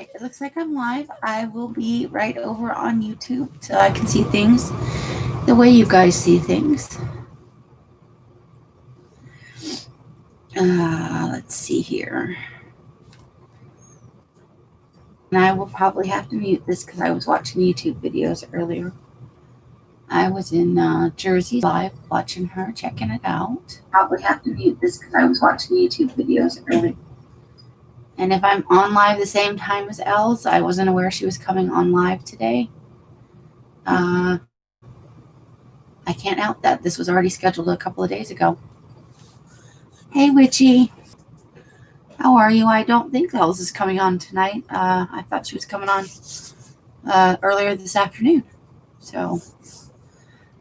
right, it looks like I'm live. I will be right over on YouTube so I can see things the way you guys see things. Let's see here. And I will probably have to mute this because I was watching YouTube videos earlier. I was in Jersey live watching her, checking it out. Probably have to mute this because I was watching YouTube videos earlier. And if I'm on live the same time as Els, I wasn't aware she was coming on live today. I can't help that. This was already scheduled a couple of days ago. Hey, Witchy. How are you? I don't think Els is coming on tonight. I thought she was coming on earlier this afternoon. So,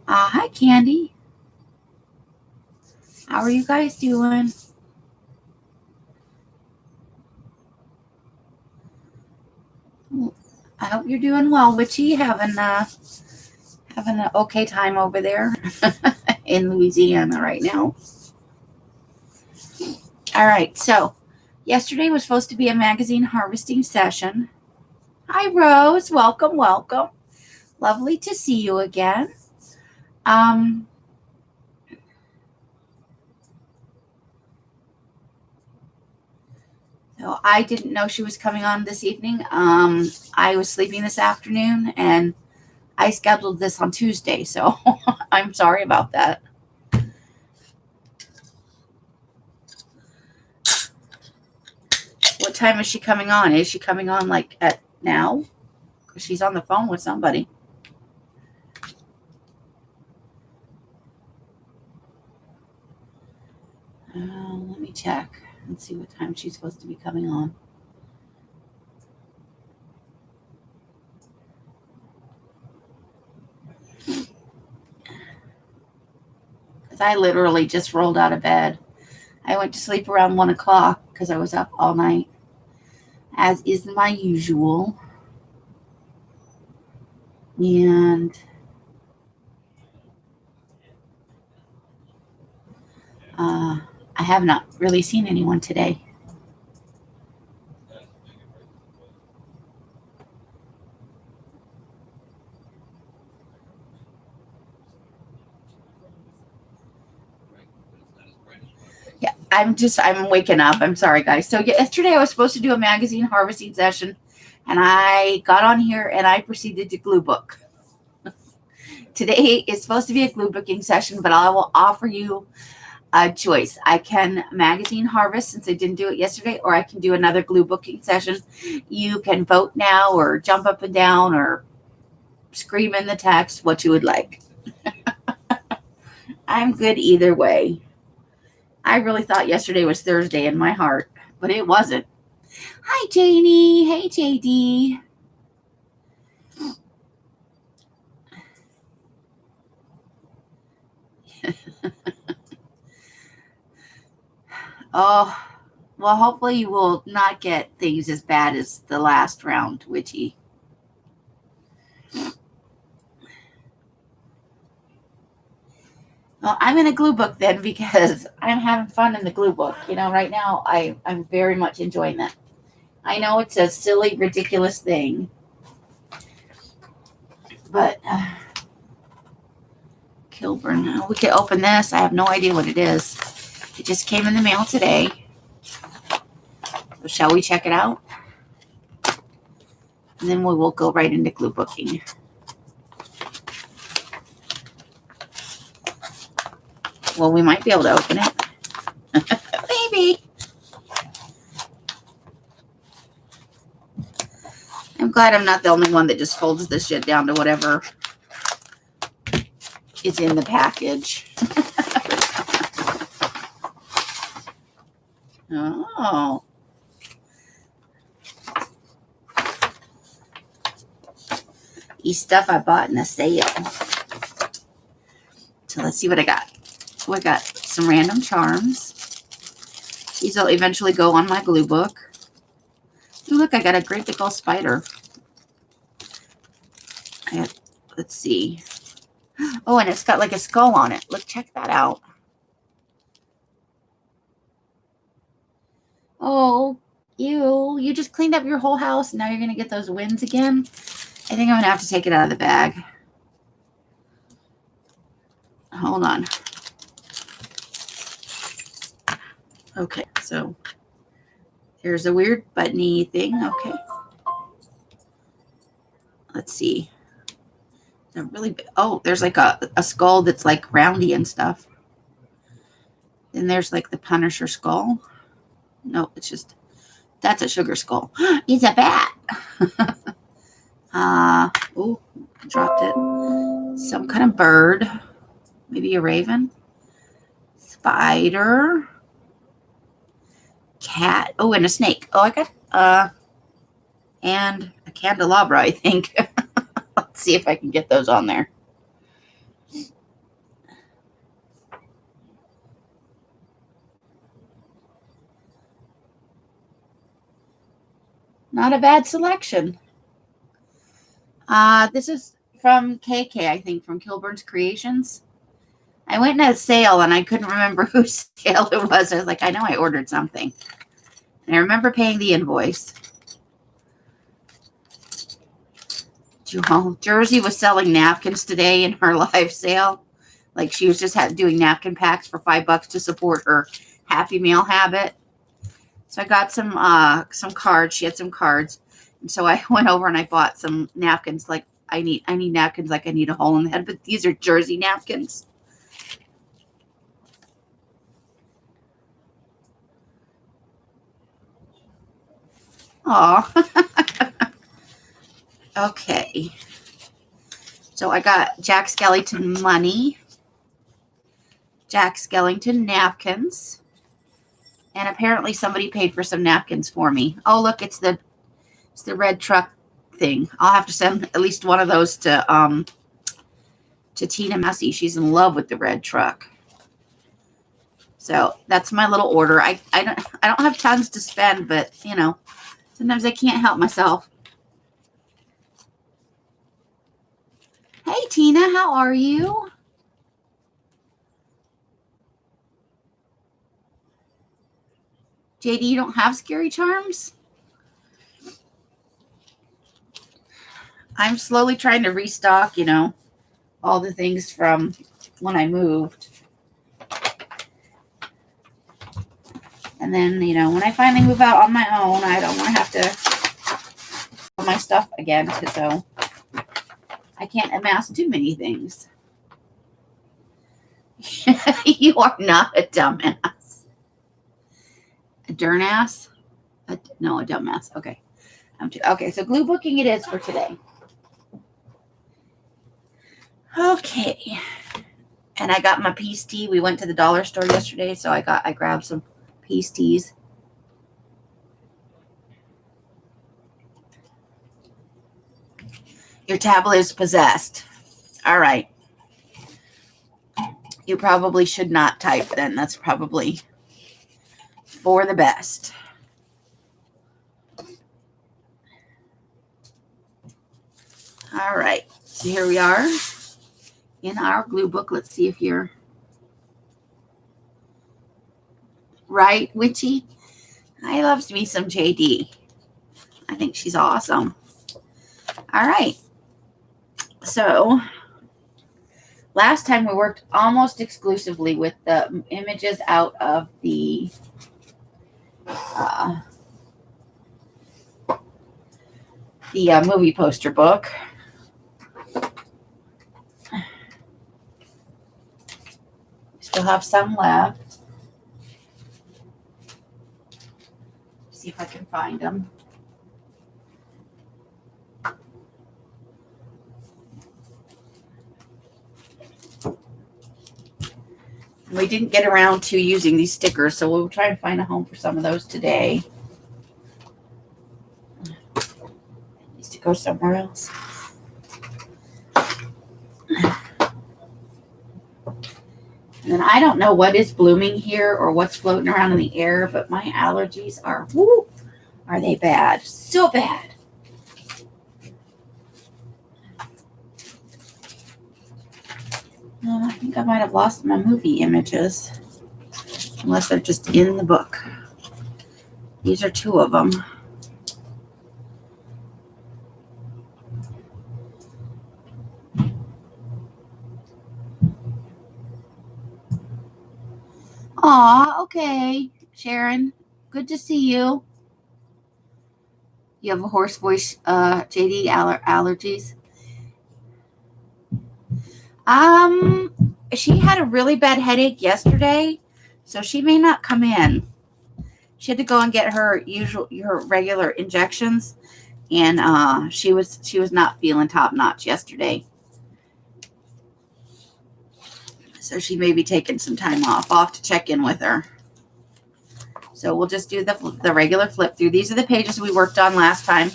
hi, Candy. How are you guys doing? I hope you're doing well, Witchy. Having an okay time over there in Louisiana right now. All right, so yesterday was supposed to be a magazine harvesting session. Hi, Rose. Welcome, welcome. Lovely to see you again. So I didn't know she was coming on this evening. I was sleeping this afternoon, and I scheduled this on Tuesday, so I'm sorry about that. What time is she coming on? Is she coming on like at now? Because she's on the phone with somebody. Let me check and see what time she's supposed to be coming on. Because I literally just rolled out of bed. I went to sleep around 1 o'clock because I was up all night, as is my usual. And I have not really seen anyone today. Yeah, I'm waking up. I'm sorry, guys. So yesterday I was supposed to do a magazine harvesting session, and I got on here and I proceeded to glue book. Today is supposed to be a glue booking session, but I will offer you a choice. I can magazine harvest since I didn't do it yesterday, or I can do another glue booking session. You can vote now or jump up and down or scream in the text what you would like. I'm good either way. I really thought yesterday was Thursday in my heart, but it wasn't. Hi, Janie. Hey, JD. Oh, well, hopefully you will not get things as bad as the last round, Witchy. Well, I'm in a glue book then because I'm having fun in the glue book. Right now I'm very much enjoying that. I know it's a silly, ridiculous thing, but Kilburn, we could open this. I have no idea what it is. It just came in the mail today. So shall we check it out? And then we will go right into glue booking. Well, we might be able to open it. Maybe. I'm glad I'm not the only one that just folds this shit down to whatever is in the package. Oh. These stuff I bought in a sale. So let's see what I got. So I got some random charms. These will eventually go on my glue book. Ooh, look, I got a great big old spider. Let's see. Oh, and it's got like a skull on it. Look, check that out. Oh, Ew, you just cleaned up your whole house and now you're going to get those winds again? I think I'm going to have to take it out of the bag. Hold on. Okay, so here's a weird buttony thing. Okay. Let's see. They're really big. Oh, there's like a skull that's like roundy and stuff. Then there's like the Punisher skull. No, it's just, that's a sugar skull. It's a bat. Oh, dropped it. Some kind of bird. Maybe a raven. Spider. Cat. Oh, and a snake. Oh, I got, and a candelabra, I think. Let's see if I can get those on there. Not a bad selection. This is from KK, I think, from Kilburn's Creations. I went in a sale and I couldn't remember whose sale it was. I was like, I know I ordered something. And I remember paying the invoice. Jersey was selling napkins today in her live sale. Like she was just doing napkin packs for $5 to support her Happy Meal habit. So I got some cards. She had some cards. And so I went over and I bought some napkins. Like I need napkins like I need a hole in the head. But these are Jersey napkins. Aw. Okay. So I got Jack Skellington money. Jack Skellington napkins. And apparently somebody paid for some napkins for me. Oh, look, it's the red truck thing. I'll have to send at least one of those to Tina Massey. She's in love with the red truck. So that's my little order. I don't have tons to spend, but you know, sometimes I can't help myself. Hey Tina, how are you? JD, you don't have scary charms? I'm slowly trying to restock, you know, all the things from when I moved. And then, you know, when I finally move out on my own, I don't want to have to sell my stuff again. So I can't amass too many things. You are not a dumbass. A durnass? No, a dumbass. Okay. Okay, so glue booking it is for today. Okay. And I got my peace tea. We went to the dollar store yesterday, so I grabbed some peace teas. Your tablet is possessed. All right. You probably should not type then. That's probably for the best. All right. So here we are in our glue book. Let's see if you're right, Witchy. I loves me some JD. I think she's awesome. All right. So last time we worked almost exclusively with the images out of the movie poster book. Still have some left. See if I can find them. We didn't get around to using these stickers, so we'll try and find a home for some of those today. It needs to go somewhere else. And then I don't know what is blooming here or what's floating around in the air, but my allergies are, whoo, are they bad? So bad. I think I might have lost my movie images, unless they're just in the book. These are two of them. Aw, okay. Sharon, good to see you. You have a hoarse voice, JD, allergies? She had a really bad headache yesterday, so she may not come in. She had to go and get her regular injections, and she was not feeling top notch yesterday. So she may be taking some time off to check in with her. So we'll just do the regular flip through. These are the pages we worked on last time.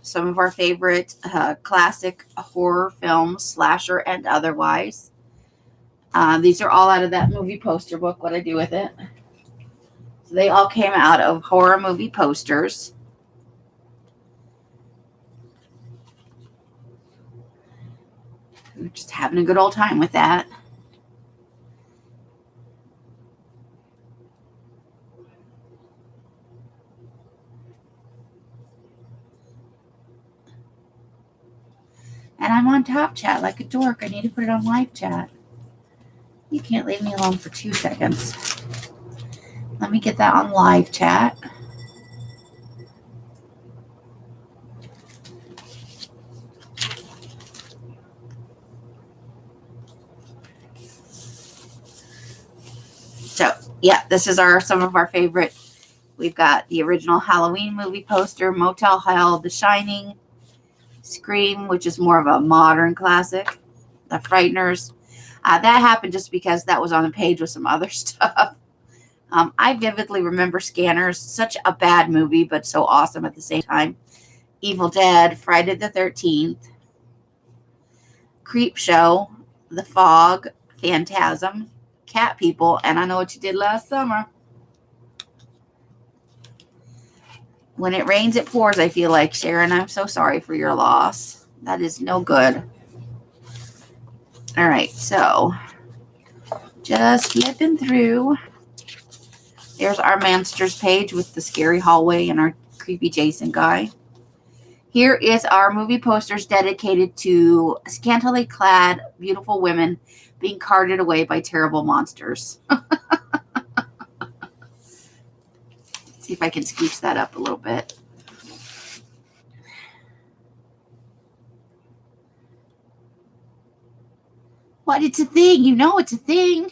Some of our favorite classic horror films, slasher and otherwise. These are all out of that movie poster book, What I Do With It. So they all came out of horror movie posters. We're just having a good old time with that. And I'm on top chat like a dork. I need to put it on live chat. You can't leave me alone for 2 seconds. Let me get that on live chat. So, yeah, this is some of our favorite. We've got the original Halloween movie poster, Motel Hell, The Shining, Scream, which is more of a modern classic, The Frighteners. That happened just because that was on the page with some other stuff. I vividly remember Scanners, such a bad movie, but so awesome at the same time. Evil Dead, Friday the 13th, Creep Show, The Fog, Phantasm, Cat People, and I Know What You Did Last Summer. When it rains, it pours, I feel like, Sharon. I'm so sorry for your loss. That is no good. All right, so just flipping through. There's our Monsters page with the scary hallway and our creepy Jason guy. Here is our movie posters dedicated to scantily clad, beautiful women being carted away by terrible monsters. See if I can scooch that up a little bit. What? It's a thing. You know it's a thing.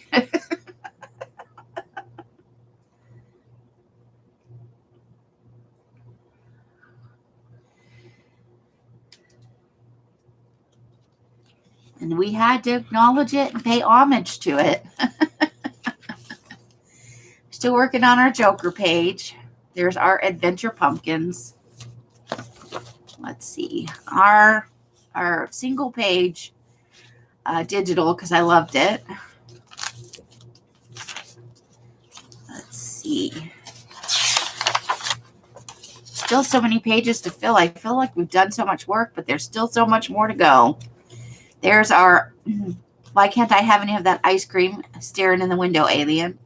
And we had to acknowledge it and pay homage to it. Still working on our Joker page. There's our Adventure Pumpkins. Let's see. Our single page digital, because I loved it. Let's see. Still so many pages to fill. I feel like we've done so much work, but there's still so much more to go. There's our Why Can't I Have Any of That Ice Cream Staring in the Window Alien.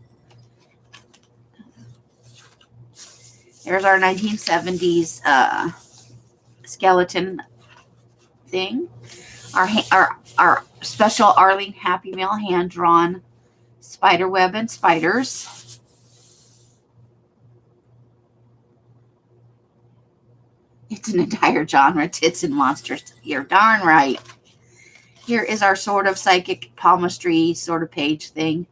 There's our 1970s skeleton thing. Our special Arlene Happy Meal hand-drawn spider web and spiders. It's an entire genre, tits and monsters. You're darn right. Here is our sort of psychic palmistry sort of page thing.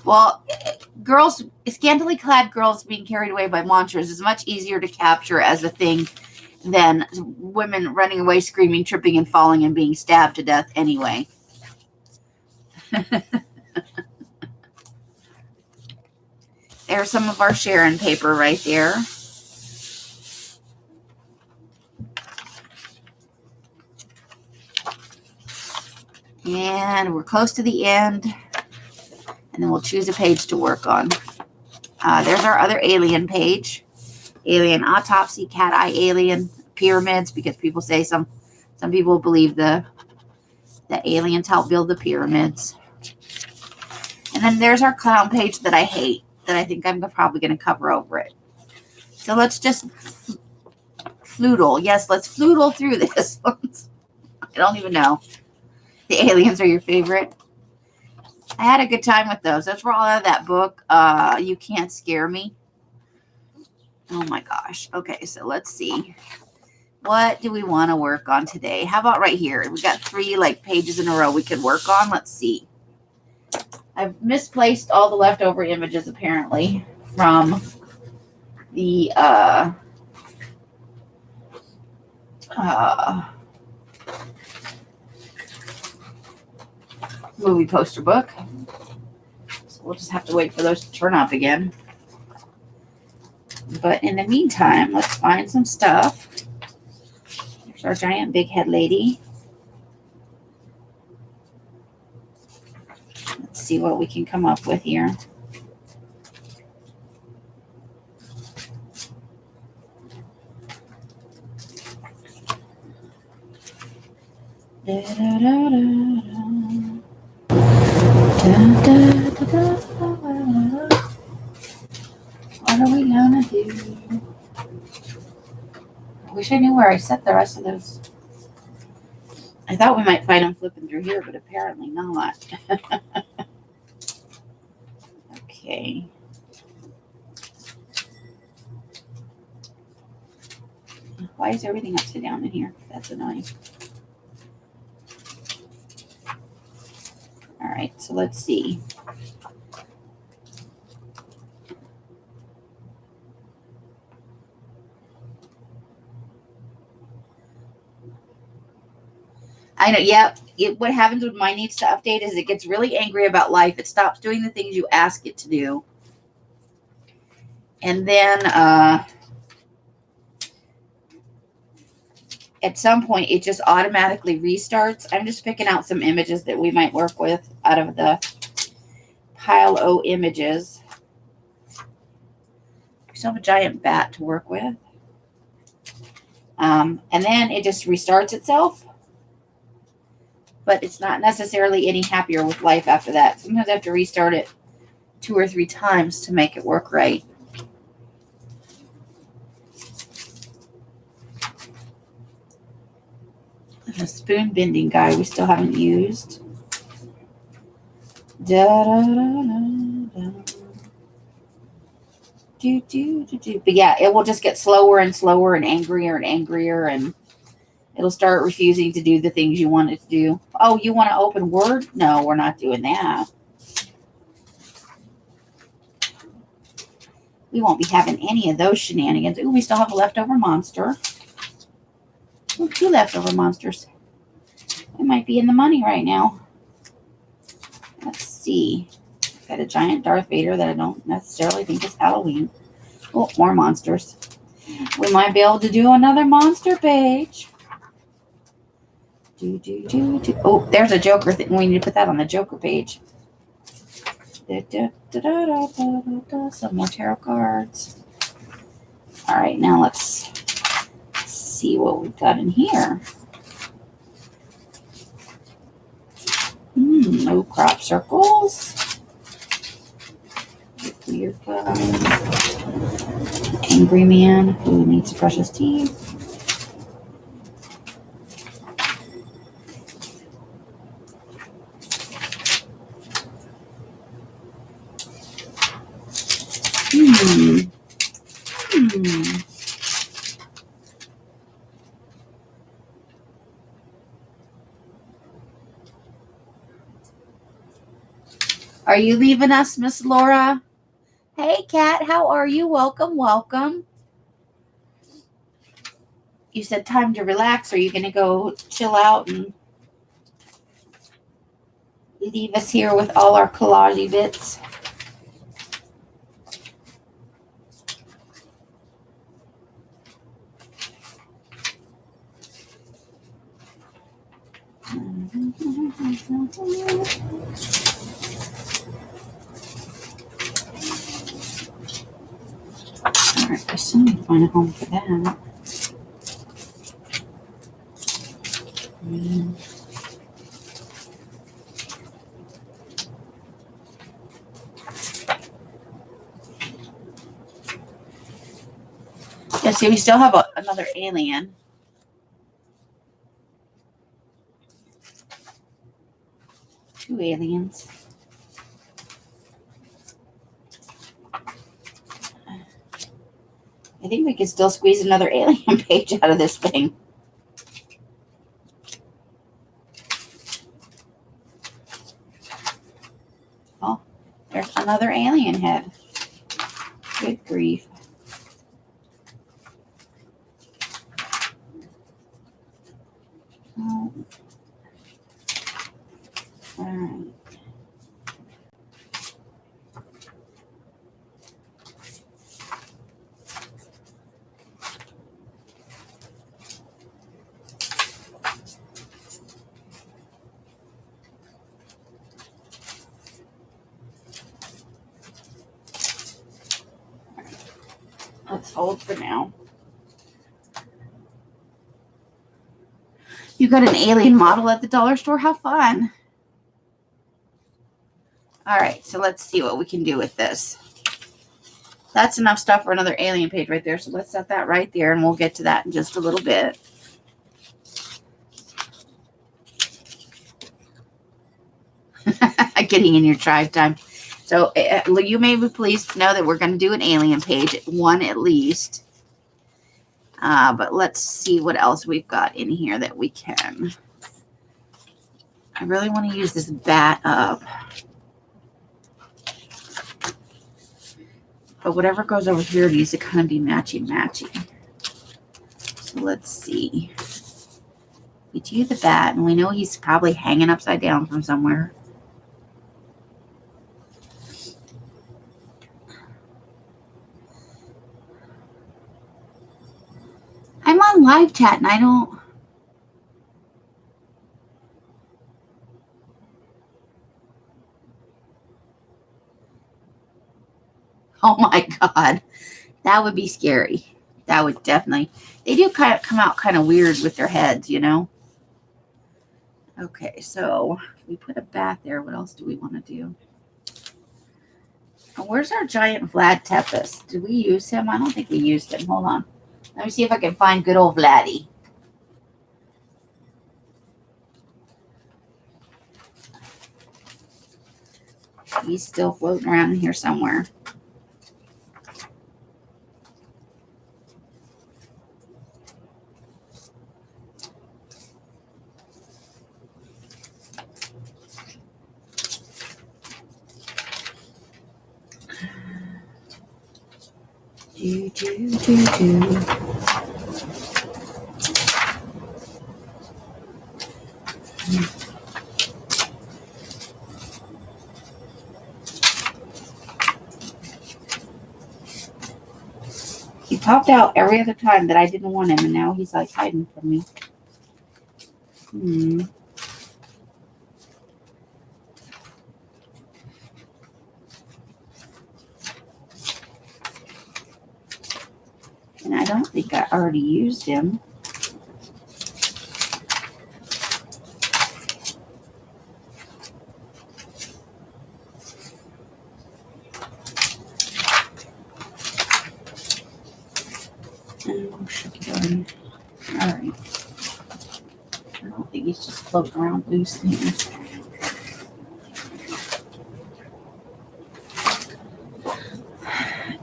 Well, girls, scantily clad girls being carried away by monsters is much easier to capture as a thing than women running away, screaming, tripping, and falling and being stabbed to death anyway. There's some of our Sharon paper right there. And we're close to the end. And then we'll choose a page to work on. There's our other alien page. Alien autopsy, cat eye alien, pyramids, because people say some people believe the The aliens help build the pyramids. And then there's our clown page that I hate, that I think I'm probably going to cover over it. So let's just floodle. Yes, let's floodle through this. I don't even know. The aliens are your favorite. I had a good time with those. Those were all out of that book. You Can't Scare Me. Oh my gosh. Okay, so let's see. What do we want to work on today? How about right here? We got 3 like pages in a row we could work on. Let's see. I've misplaced all the leftover images apparently from the movie poster book. So we'll just have to wait for those to turn up again. But in the meantime, let's find some stuff. There's our giant big head lady. Let's see what we can come up with here. Da, da, da, da, da. What are we gonna do? I wish I knew where I set the rest of those. I thought we might find them flipping through here, but apparently not. Okay. Why is everything upside down in here? That's annoying. All right, so let's see. I know, yep. What happens when mine needs to update is it gets really angry about life. It stops doing the things you ask it to do. And then at some point, it just automatically restarts. I'm just picking out some images that we might work with out of the pile O images. We still have a giant bat to work with. And then it just restarts itself. But it's not necessarily any happier with life after that. Sometimes I have to restart it 2 or 3 times to make it work right. The spoon bending guy we still haven't used. Da, da, da, da, da. Do, do, do, do. But yeah, it will just get slower and slower and angrier, and it'll start refusing to do the things you want it to do. Oh, you want to open Word? No, we're not doing that. We won't be having any of those shenanigans. Ooh, we still have a leftover monster. Ooh, 2 leftover monsters. We might be in the money right now. Let's see. Got a giant Darth Vader that I don't necessarily think is Halloween. Oh, more monsters. We might be able to do another monster page. Oh, there's a Joker thing. We need to put that on the Joker page. Some more tarot cards. All right, now let's see what we've got in here. No crop circles. Weird guy. Angry man who needs to brush his teeth. Are you leaving us, Miss Laura? Hey, Kat, how are you? Welcome, welcome. You said time to relax. Are you going to go chill out and leave us here with all our collage bits? All right, I still need to find a home for that. see we still have another alien. Two aliens. I think we can still squeeze another alien page out of this thing. Oh, there's another alien head. Good grief. Oh. All right. Let's hold for now. You got an alien model at the dollar store? How fun. All right, so let's see what we can do with this. That's enough stuff for another alien page right there. So let's set that right there, and we'll get to that in just a little bit. Getting in your drive time. So you may be pleased to know that we're going to do an alien page, one at least. But let's see what else we've got in here that we can. I really want to use this bat up. But whatever goes over here needs to kind of be matchy-matchy. So let's see. We do the bat, and we know he's probably hanging upside down from somewhere. I'm on live chat, and I don't... Oh my God. That would be scary. That would definitely... They do kind of come out kind of weird with their heads, you know? Okay, so we put a bat there. What else do we want to do? Oh, where's our giant Vlad Tepes? Did we use him? I don't think we used him. Hold on. Let me see if I can find good old Vladdy. He's still floating around in here somewhere. Do, do, do, do. He popped out every other time that I didn't want him, and now he's like hiding from me. And I don't think I already used him. All right. I don't think he's just floating around loose in here.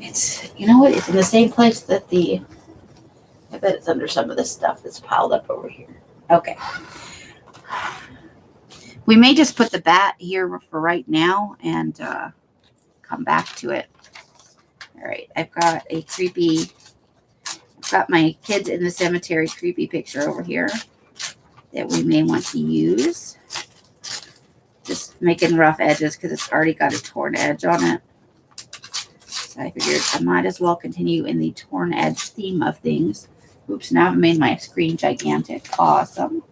It's, you know what? It's in the same place that I bet it's under some of this stuff that's piled up over here. Okay. We may just put the bat here for right now and come back to it. All right. I've got my kids in the cemetery creepy picture over here that we may want to use. Just making rough edges because it's already got a torn edge on it. So I figured I might as well continue in the torn edge theme of things. Oops, now I've made my screen gigantic. Awesome.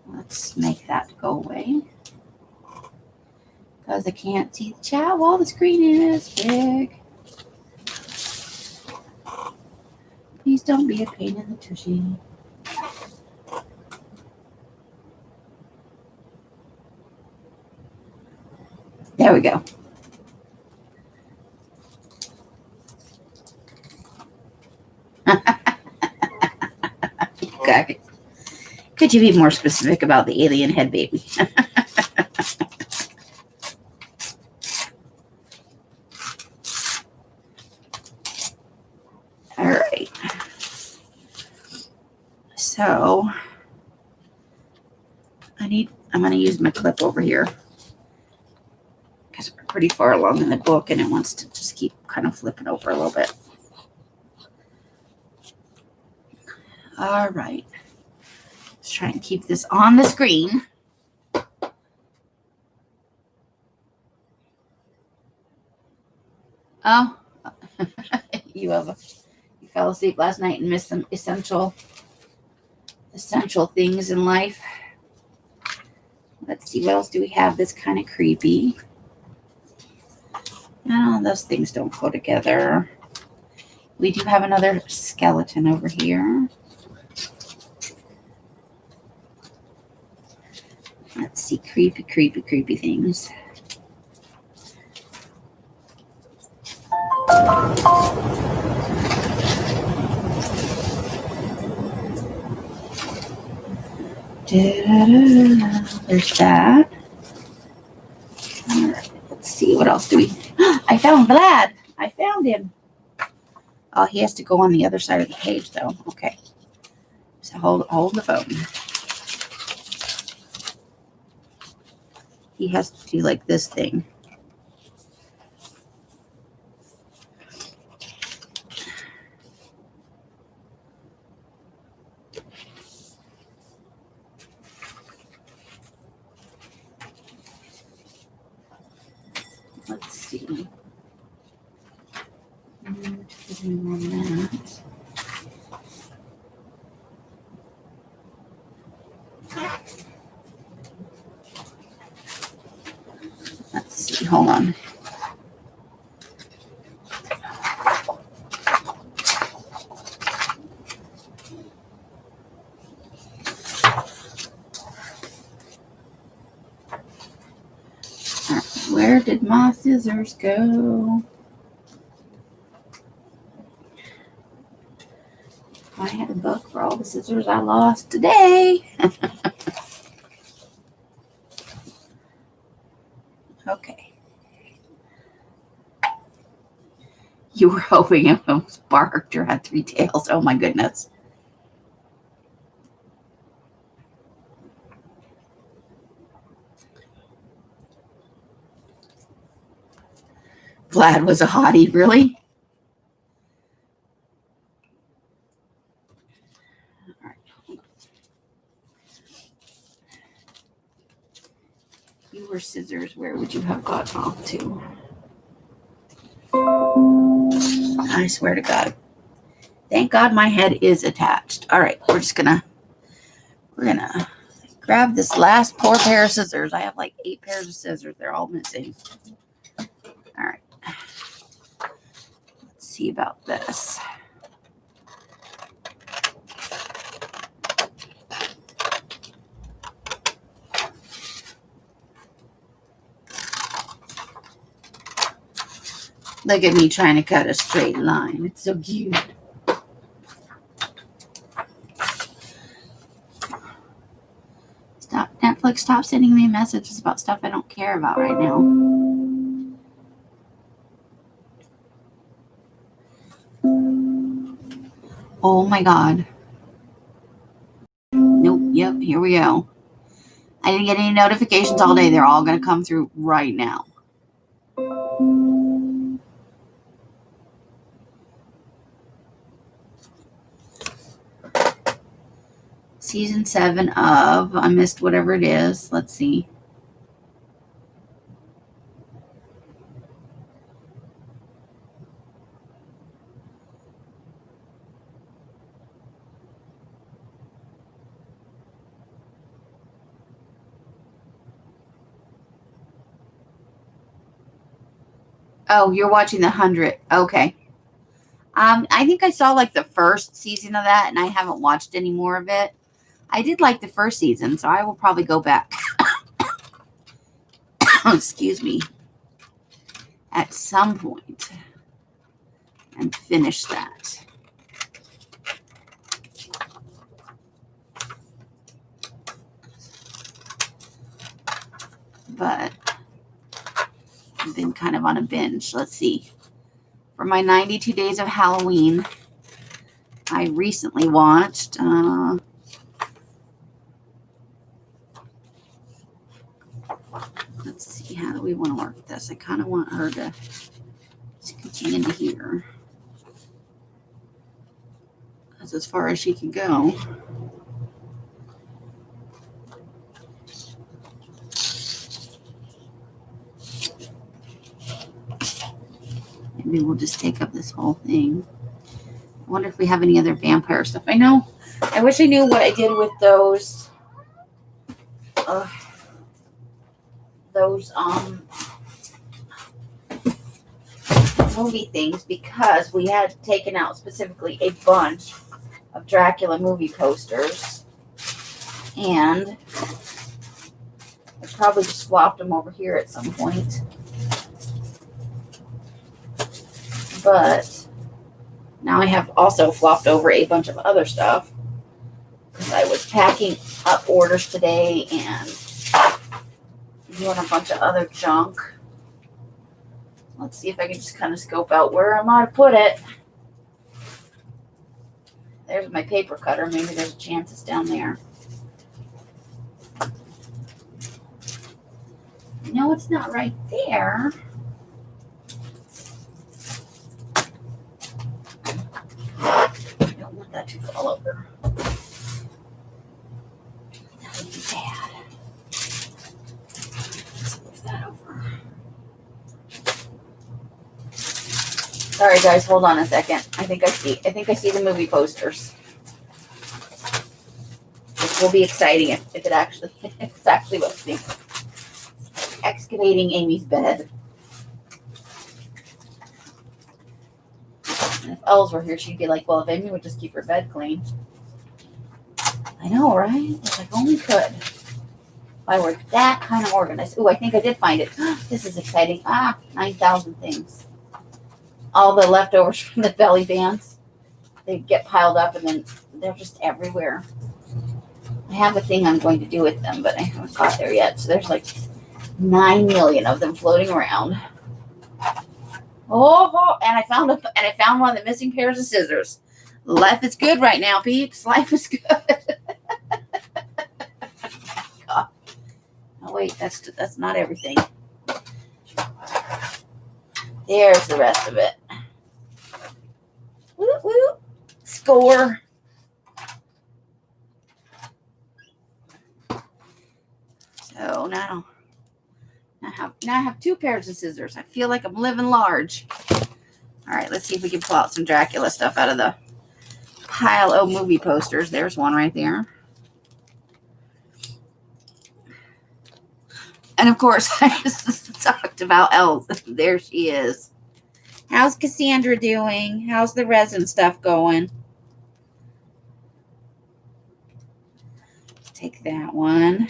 Let's make that go away. Because I can't see the chat while the screen is big. Please don't be a pain in the tushy. There we go. Could you be more specific about the alien head baby? All right. So I'm going to use my clip over here because we're pretty far along in the book and it wants to just keep kind of flipping over a little bit. All right. Let's try and keep this on the screen. Oh, you fell asleep last night and missed some essential things in life. Let's see, what else do we have that's kind of creepy? No, those things don't go together. We do have another skeleton over here. Let's see, creepy things. There's that. All right, let's see, what else do we... I found Vlad. I found him. Oh, he has to go on the other side of the page, though. Okay. So hold the phone. He has to do like this thing. Let's see. Let's see. Hold on. Where did my scissors go? I had a book for all the scissors I lost today. Okay. You were hoping it was barked or had 3 tails. Oh my goodness. Vlad was a hottie, really? All right. You were scissors. Where would you have gotten off to? I swear to God. Thank God my head is attached. All right, we're gonna grab this last poor pair of scissors. I have like 8 pairs of scissors. They're all missing. All right. Let's see about this. Look at me trying to cut a straight line. It's so cute. Netflix, stop sending me messages about stuff I don't care about right now. Oh my God. Nope. Yep. Here we go. I didn't get any notifications all day. They're all going to come through right now. Season 7 of, I missed whatever it is. Let's see. Oh, you're watching the 100. Okay. I think I saw like the first season of that and I haven't watched any more of it. I did like the first season, so I will probably go back. Excuse me. At some point and finish that. but I've been kind of on a binge. Let's see. For my 92 Days of Halloween, I recently watched let's see, how do we want to work this? I kind of want her to continue into here. That's as far as she can go. Maybe we'll just take up this whole thing. I wonder if we have any other vampire stuff. I know. I wish I knew what I did with those movie things, because we had taken out specifically a bunch of Dracula movie posters, and I probably just swapped them over here at some point. But now I have also flopped over a bunch of other stuff because I was packing up orders today and doing a bunch of other junk. Let's see if I can just kind of scope out where I'm going to put it. There's my paper cutter. Maybe there's a chance it's down there. No, it's not right there. I don't want that to fall over. That would be bad. Let's move that over. Sorry guys, hold on a second. I think I see the movie posters. Which will be exciting if it actually it's actually what I think. Excavating Amy's bed. And if Els were here, she'd be like, well, if Amy would just keep her bed clean. I know, right? If I only could. If I were that kind of organized. Ooh, I think I did find it. This is exciting. 9,000 things. All the leftovers from the belly bands. They get piled up and then they're just everywhere. I have a thing I'm going to do with them, but I haven't got there yet. So there's like 9 million of them floating around. Oh, and I found one of the missing pairs of scissors. Life is good right now, peeps. Life is good. God. Oh wait, that's not everything. There's the rest of it. Woo woo. Score. So now I have 2 pairs of scissors. I feel like I'm living large. All right, let's see if we can pull out some Dracula stuff out of the pile of movie posters. There's one right there. And of course, I just talked about Els. There she is. How's Cassandra doing? How's the resin stuff going? Take that one.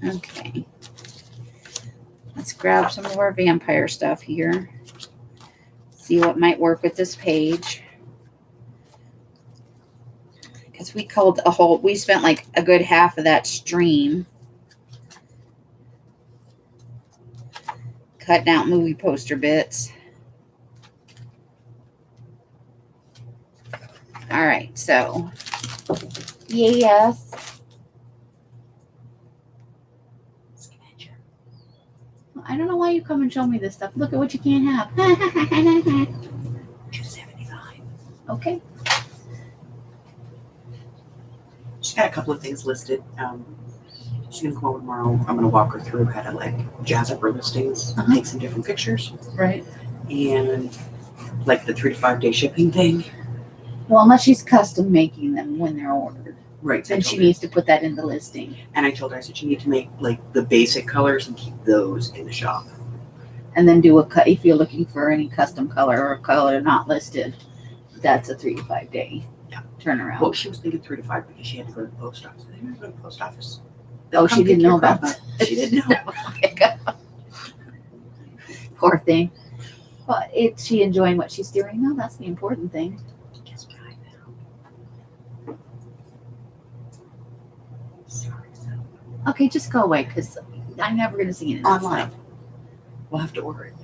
Okay. Let's grab some of our vampire stuff here. See what might work with this page. Because we spent like a good half of that stream cutting out movie poster bits. All right, so yes. I don't know why you come and show me this stuff. Look at what you can't have. $275. Okay. She's got a couple of things listed. She's gonna come over tomorrow. I'm gonna walk her through how to like jazz up her listings, take some different pictures, Right. and like the 3 to 5 day shipping thing. Well, unless she's custom making them when they're ordered. Right. Then she needs to put that in the listing. And I told her, I said, you need to make like the basic colors and keep those in the shop. And then do a cut if you're looking for any custom color or a color not listed. That's a 3 to 5 day turnaround. Well, she was thinking 3 to 5 because she had to go to the post office. They didn't go to the post office. Oh, she didn't know about that. She didn't know. Poor thing. But is she enjoying what she's doing? No, that's the important thing. Guess what I found? Sorry, so Okay, just go away because I'm never going to see it online. We'll have to order it.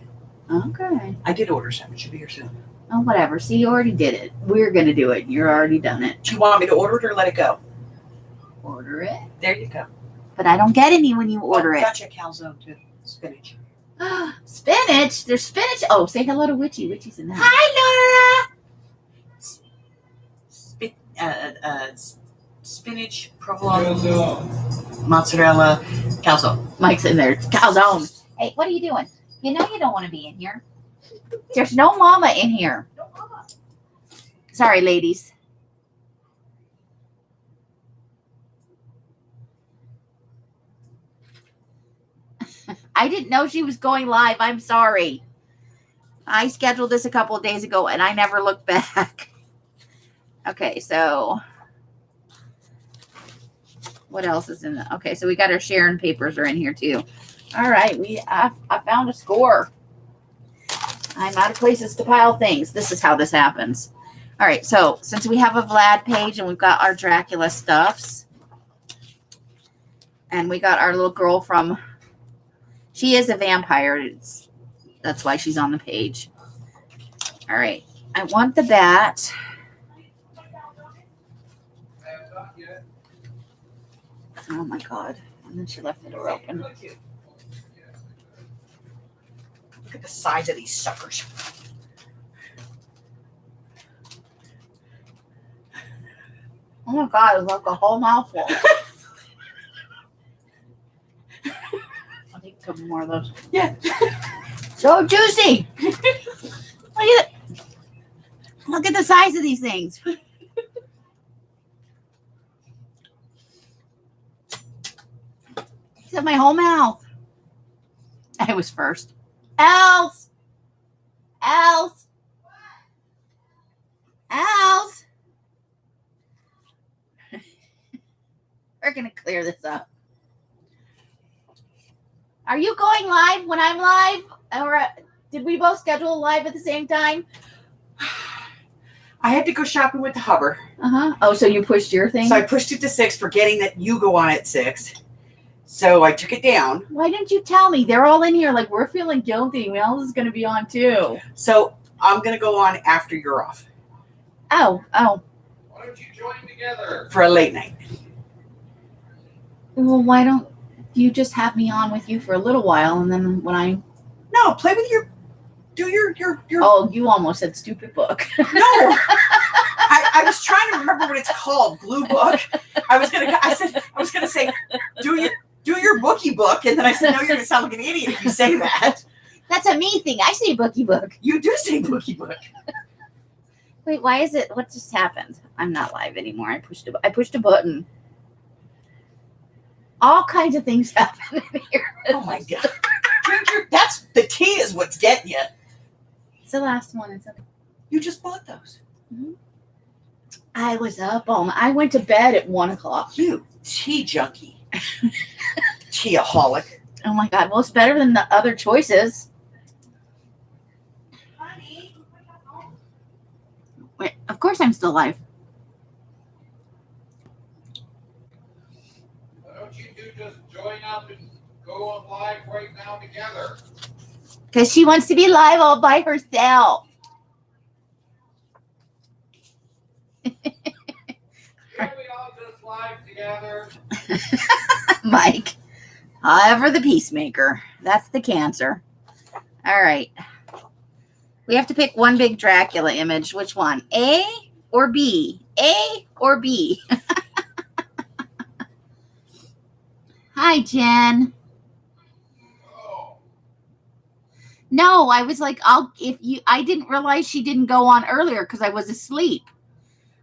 Okay. I did order some. It should be here soon. Oh, whatever. See, you already did it. We're going to do it. You're already done it. Do you want me to order it or let it go? Order it. There you go. But I don't get any when you order it. Gotcha, calzone too. Spinach. Spinach. There's spinach. Oh, say hello to Witchy. Witchy's in there. Hi, Laura. Spinach, provolone, mozzarella, calzone. Mike's in there. Calzone. Hey, what are you doing? You know you don't want to be in here. There's no mama in here. No, mama. Sorry, ladies. I didn't know she was going live. I'm sorry. I scheduled this a couple of days ago and I never looked back. Okay, so what else is in the, okay, so we got our Sharon papers are in here too. All right, I found a score. I'm out of places to pile things. This is how this happens. All right, so since we have a Vlad page and we've got our Dracula stuffs, and we got our little girl from, she is a vampire. That's why she's on the page. All right, I want the bat. Oh my God. And then she left the door open. Look at the size of these suckers. Oh my God, it's like a whole mouthful. I'll take a couple more of those. Yeah. So juicy. Look at the size of these things. It's in my whole mouth. I was first. Else. We're going to clear this up. Are you going live when I'm live? Or did we both schedule a live at the same time? I had to go shopping with the Hubber. Uh-huh. Oh, so you pushed your thing? So I pushed it to 6, forgetting that you go on at 6. So I took it down. Why didn't you tell me? They're all in here like we're feeling guilty. Mel is going to be on too. So I'm going to go on after you're off. Oh. Why don't you join together? For a late night. Well, why don't you just have me on with you for a little while and then when I... No, play with do your Oh, you almost said stupid book. No. I was trying to remember what it's called. Gluebook. I was gonna say, do your bookie book, and then I said, no, you're gonna sound like an idiot if you say that. That's a me thing. I say bookie book. You do say bookie book. Wait, why is it? What just happened? I'm not live anymore. I pushed a button. All kinds of things happen in here. Oh my God. That's the tea is what's getting you. It's the last one. You just bought those. Mm-hmm. I was up all night. I went to bed at 1:00. You tea junkie. Teaholic. Oh my God. Well, it's better than the other choices. Honey. Wait, of course I'm still live. Why don't you two just join up and go on live right now together? Because she wants to be live all by herself. Can we all just live together? Mike. However, the peacemaker. That's the cancer. All right. We have to pick one big Dracula image. Which one? A or B? A or B? Hi, Jen. Oh, No, I was like, I didn't realize she didn't go on earlier because I was asleep.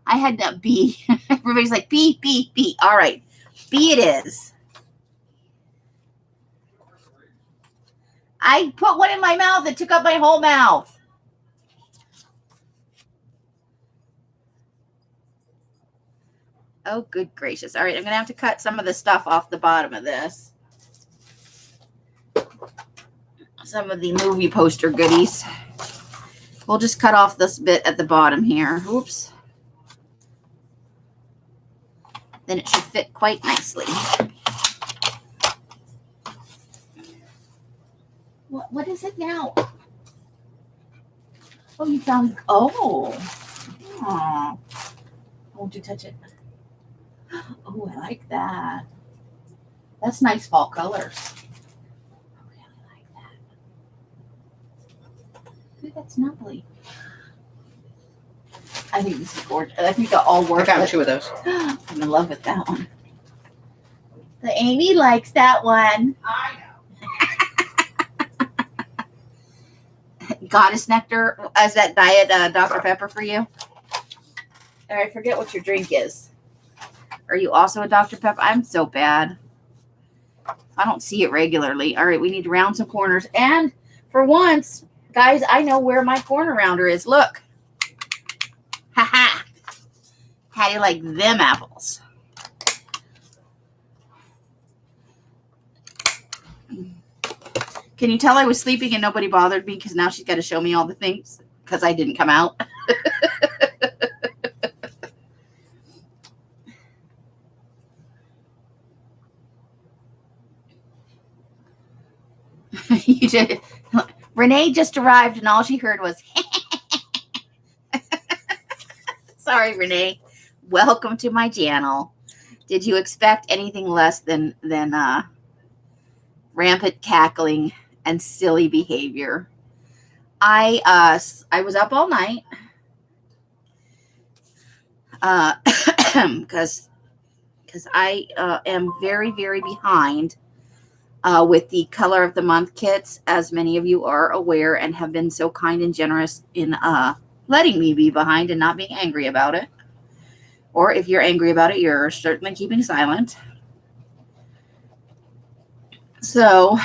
I had to B. Everybody's like, B, B, B. All right. B it is. I put one in my mouth that took up my whole mouth. Oh, good gracious. All right, I'm going to have to cut some of the stuff off the bottom of this. Some of the movie poster goodies. We'll just cut off this bit at the bottom here. Oops. Then it should fit quite nicely. What is it now? Oh, you found, oh. Won't you touch it? Oh, I like that. That's nice fall colors. I really like that. Ooh, that's lovely. I think this is gorgeous. I think they'll all work. I found 2 of those. I'm in love with that one. The Amy likes that one. I know. Goddess Nectar. Is that diet Dr. Pepper for you? Or I forget what your drink is. Are you also a Dr. Pepper? I'm so bad. I don't see it regularly. All right, we need to round some corners. And for once, guys, I know where my corner rounder is. Look. Ha-ha. How do you like them apples? Can you tell I was sleeping and nobody bothered me? Because now she's got to show me all the things because I didn't come out. You did. Renee just arrived and all she heard was sorry, Renee. Welcome to my channel. Did you expect anything less than rampant cackling and silly behavior? I was up all night because I am very, very behind with the color of the month kits, as many of you are aware and have been so kind and generous in letting me be behind and not being angry about it. Or if you're angry about it, you're certainly keeping silent. So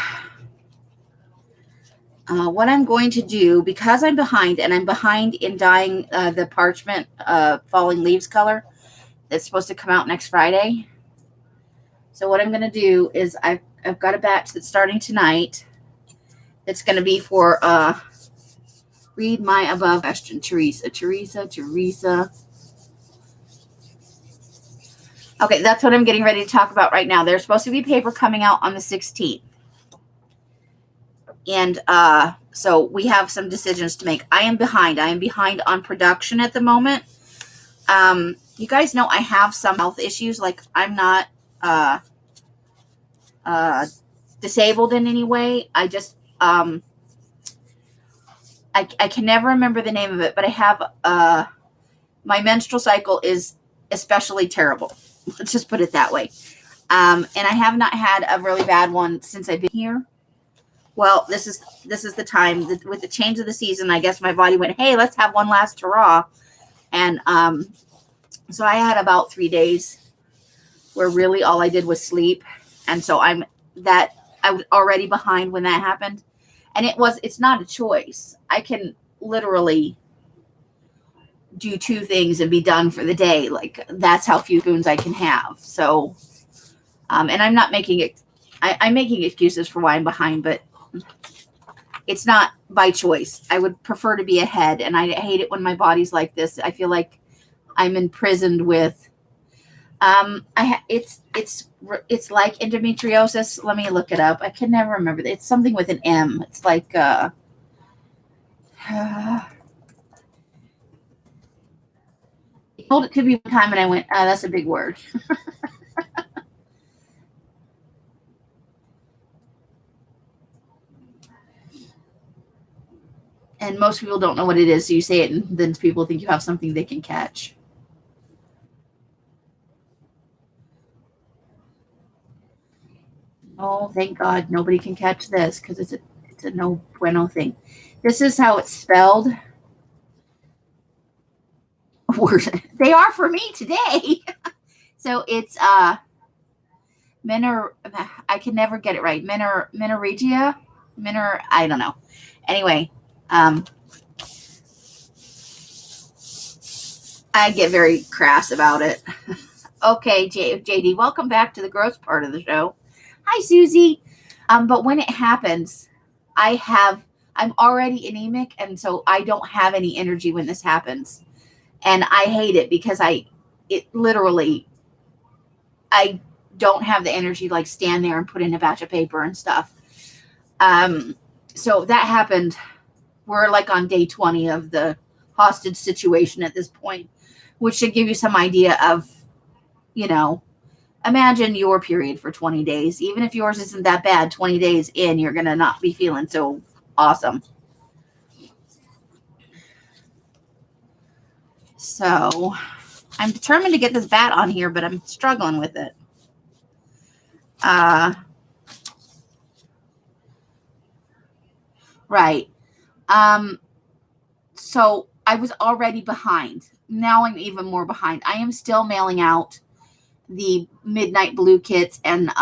what I'm going to do, because I'm behind, and I'm behind in dyeing the parchment falling leaves color that's supposed to come out next Friday. So what I'm going to do is I've got a batch that's starting tonight. It's going to be for read my above question, Teresa. Okay, that's what I'm getting ready to talk about right now. There's supposed to be paper coming out on the 16th. And so we have some decisions to make. I am behind. I am behind on production at the moment. You guys know I have some health issues. Like I'm not disabled in any way. I just I can never remember the name of it, but I have my menstrual cycle is especially terrible. Let's just put it that way. And I have not had a really bad one since I've been here. Well, this is the time with the change of the season. I guess my body went, hey, let's have one last hurrah. And so I had about 3 days where really all I did was sleep. And so I was already behind when that happened. And it's not a choice. I can literally do 2 things and be done for the day. Like that's how few spoons I can have. So, and I'm not making it, I'm making excuses for why I'm behind, but it's not by choice. I would prefer to be ahead. And I hate it when my body's like this. I feel like I'm imprisoned with, it's like endometriosis. Let me look it up. I can never remember. It's something with an M. It's like, told it to me one time and I went, that's a big word. And most people don't know what it is. So you say it and then people think you have something they can catch. Oh, thank God nobody can catch this because it's a no bueno thing. This is how it's spelled. They are for me today. So it's I can never get it right. Menorrhagia. I don't know. Anyway, I get very crass about it. Okay, JD, welcome back to the gross part of the show. Hi, Susie. But when it happens, I I'm already anemic, and so I don't have any energy when this happens. And I hate it because I don't have the energy to like stand there and put in a batch of paper and stuff. So that happened. We're like on day 20 of the hostage situation at this point, which should give you some idea of, imagine your period for 20 days. Even if yours isn't that bad, 20 days in, you're going to not be feeling so awesome. So I'm determined to get this bat on here, but I'm struggling with it. Right. So I was already behind. Now I'm even more behind. I am still mailing out the Midnight Blue kits and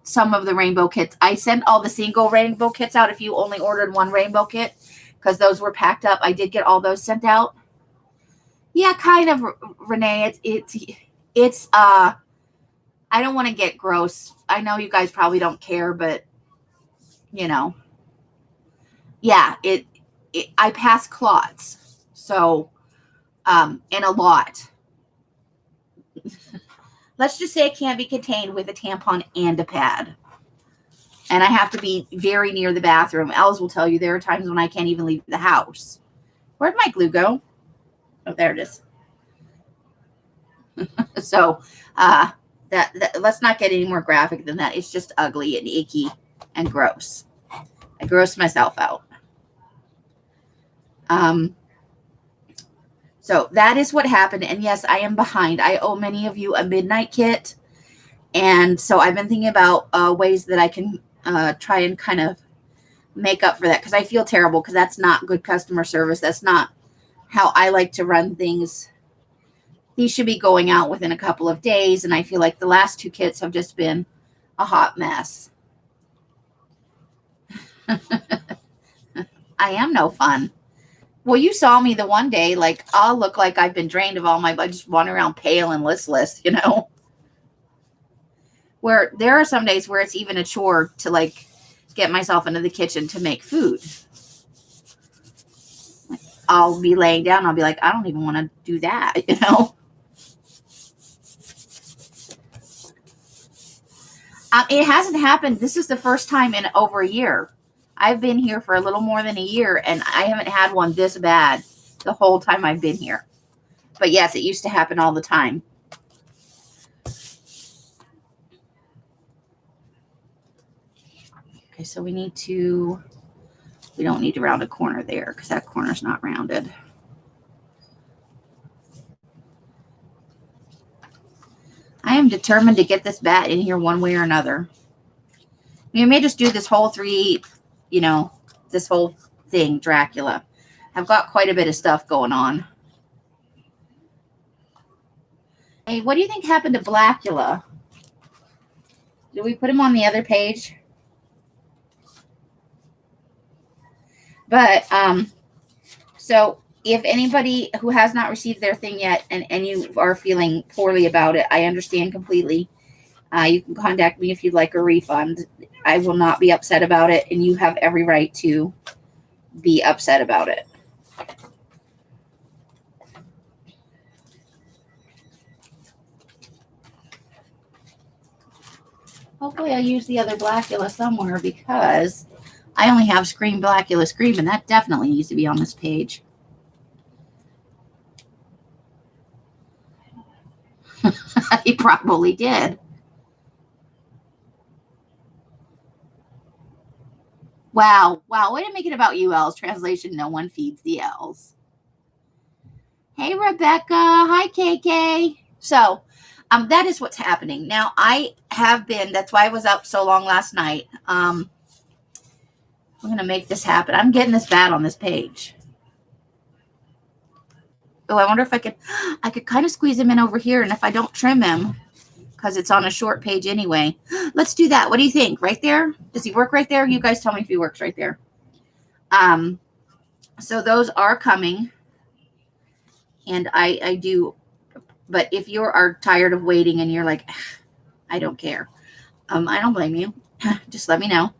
some of the rainbow kits. I sent all the single rainbow kits out if you only ordered one rainbow kit, because those were packed up. I did get all those sent out. Yeah, kind of, Renee. It's I don't want to get gross. I know you guys probably don't care, but yeah, I pass clots. So and a lot. Let's just say it can't be contained with a tampon and a pad. And I have to be very near the bathroom. Els will tell you there are times when I can't even leave the house. Where'd my glue go? Oh, there it is. So that let's not get any more graphic than that. It's just ugly and icky and gross. I grossed myself out. So that is what happened. And yes, I am behind. I owe many of you a midnight kit. And so I've been thinking about ways that I can try and kind of make up for that, because I feel terrible, because that's not good customer service. That's not how I like to run things. These should be going out within a couple of days. And I feel like the last 2 kits have just been a hot mess. I am no fun. Well, you saw me the one day, like, I'll look like I've been drained of all my blood, just wandering around pale and listless, where there are some days where it's even a chore to like get myself into the kitchen to make food. I'll be laying down. I'll be like, I don't even want to do that, It hasn't happened. This is the first time in over a year. I've been here for a little more than a year, and I haven't had one this bad the whole time I've been here. But yes, it used to happen all the time. Okay, so we don't need to round a corner there, because that corner's not rounded. I am determined to get this bat in here one way or another. We may just do this whole this whole thing, Dracula. I've got quite a bit of stuff going on. Hey, what do you think happened to Blackula? Did we put him on the other page? But, so if anybody who has not received their thing yet and you are feeling poorly about it, I understand completely. You can contact me if you'd like a refund. I will not be upset about it, and you have every right to be upset about it. Hopefully I'll use the other Blackula somewhere, because I only have Scream Blackula Scream, and that definitely needs to be on this page. He probably did. Wow. Way to make it about you, Els. Translation, no one feeds the Els. Hey, Rebecca. Hi, KK. So, that is what's happening. Now, that's why I was up so long last night. I'm going to make this happen. I'm getting this bat on this page. Oh, I wonder if I could kind of squeeze him in over here, and if I don't trim him, because it's on a short page anyway. Let's do that. What do you think? Right there? Does he work right there? You guys tell me if he works right there. So those are coming, and I do, but if you are tired of waiting and you're like, I don't care, I don't blame you. Just let me know.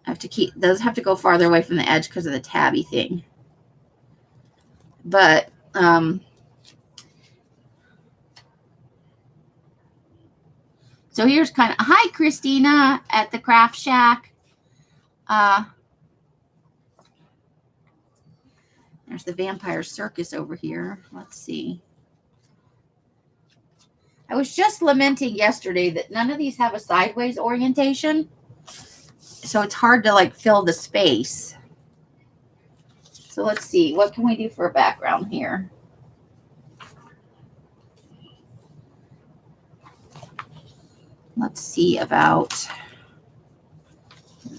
I have to keep, those have to go farther away from the edge because of the tabby thing. But, so here's kind of, hi, Christina at the Craft Shack. There's the Vampire Circus over here. Let's see. I was just lamenting yesterday that none of these have a sideways orientation. So it's hard to like fill the space. So let's see. What can we do for a background here? Let's see about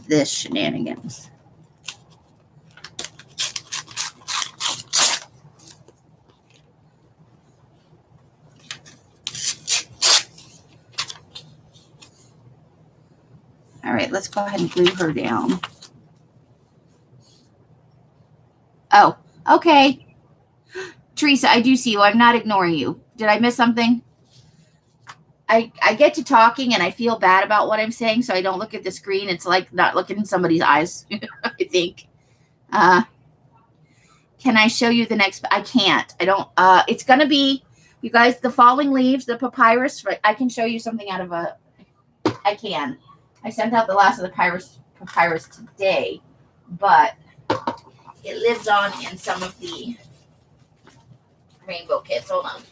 this shenanigans. All right, let's go ahead and glue her down. Oh, okay. Teresa, I do see you. I'm not ignoring you. Did I miss something? I get to talking and I feel bad about what I'm saying, so I don't look at the screen. It's like not looking in somebody's eyes, I think. Can I show you the next? I can't. I don't. It's going to be, you guys, the falling leaves, the papyrus. I can show you something out of a, I can. I sent out the last of the papyrus today, but it lives on in some of the rainbow kits. Hold on.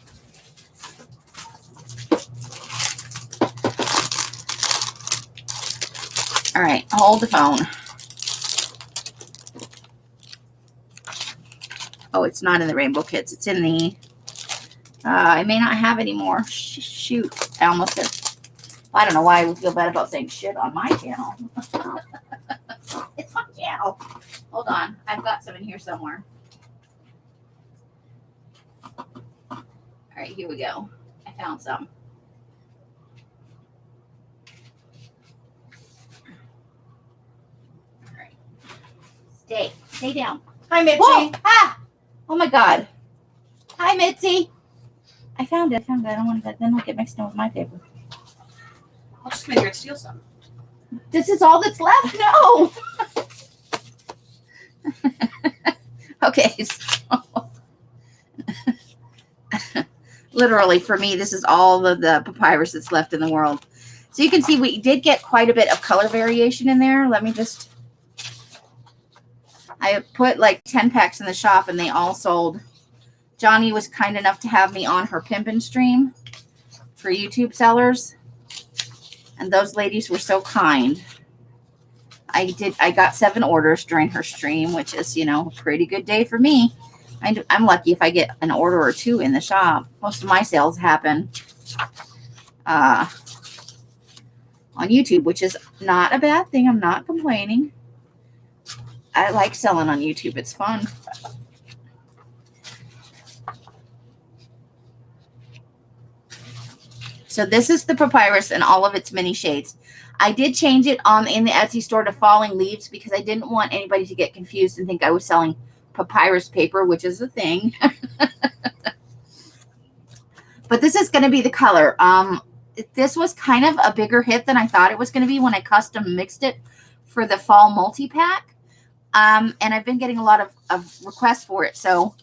All right, hold the phone. Oh, it's not in the rainbow kits. It's in the, I may not have any more. Shoot, I almost said, I don't know why I would feel bad about saying shit on my channel. It's my channel. Hold on, I've got some in here somewhere. All right, here we go. I found some. All right, stay down. Hi, Mitzi. Whoa! Ah! Oh my God. Hi, Mitzi. I found it. I don't want that. Then I'll get mixed in with my paper. I'll just come in here and steal some. This is all that's left? No. Okay. So, literally, for me, this is all of the papyrus that's left in the world. So you can see we did get quite a bit of color variation in there. Let me just... I put like 10 packs in the shop and they all sold. Johnny was kind enough to have me on her pimpin' stream for YouTube sellers. And those ladies were so kind. I got 7 orders during her stream, which is, you know, a pretty good day for me. I'm lucky if I get an order or 2 in the shop. Most of my sales happen on YouTube, which is not a bad thing. I'm not complaining. I like selling on YouTube. It's fun. So this is the papyrus in all of its many shades. I did change it in the Etsy store to falling leaves because I didn't want anybody to get confused and think I was selling papyrus paper, which is a thing. But this is going to be the color. This was kind of a bigger hit than I thought it was going to be when I custom mixed it for the fall multi-pack. And I've been getting a lot of requests for it. So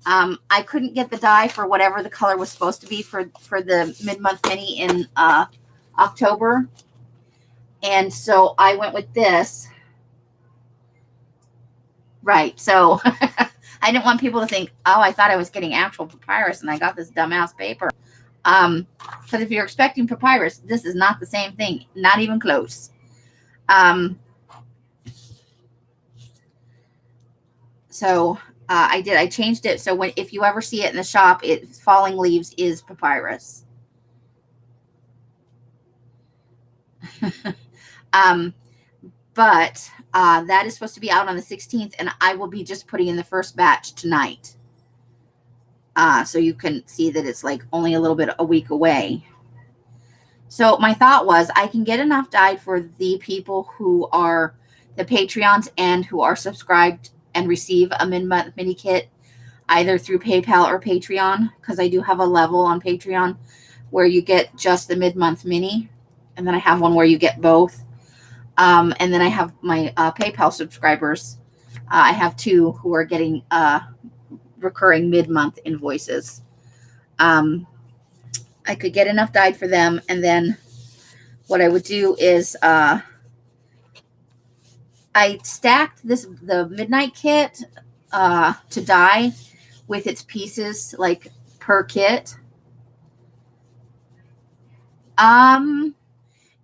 I couldn't get the dye for whatever the color was supposed to be for the mid-month mini in October. And so I went with this. Right. So I didn't want people to think, oh, I thought I was getting actual papyrus and I got this dumbass paper. Because if you're expecting papyrus, this is not the same thing. Not even close. So I changed it. So if you ever see it in the shop, falling leaves is papyrus. But that is supposed to be out on the 16th, and I will be just putting in the first batch tonight. So you can see that it's like only a little bit a week away. So my thought was I can get enough dyed for the people who are the Patreons and who are subscribed and receive a mid-month mini kit either through PayPal or Patreon, because I do have a level on Patreon where you get just the mid-month mini, and then I have one where you get both. And then I have my PayPal subscribers. I have 2 who are getting recurring mid-month invoices. I could get enough dyed for them, and then what I would do is I stacked the midnight kit to dye with its pieces like per kit.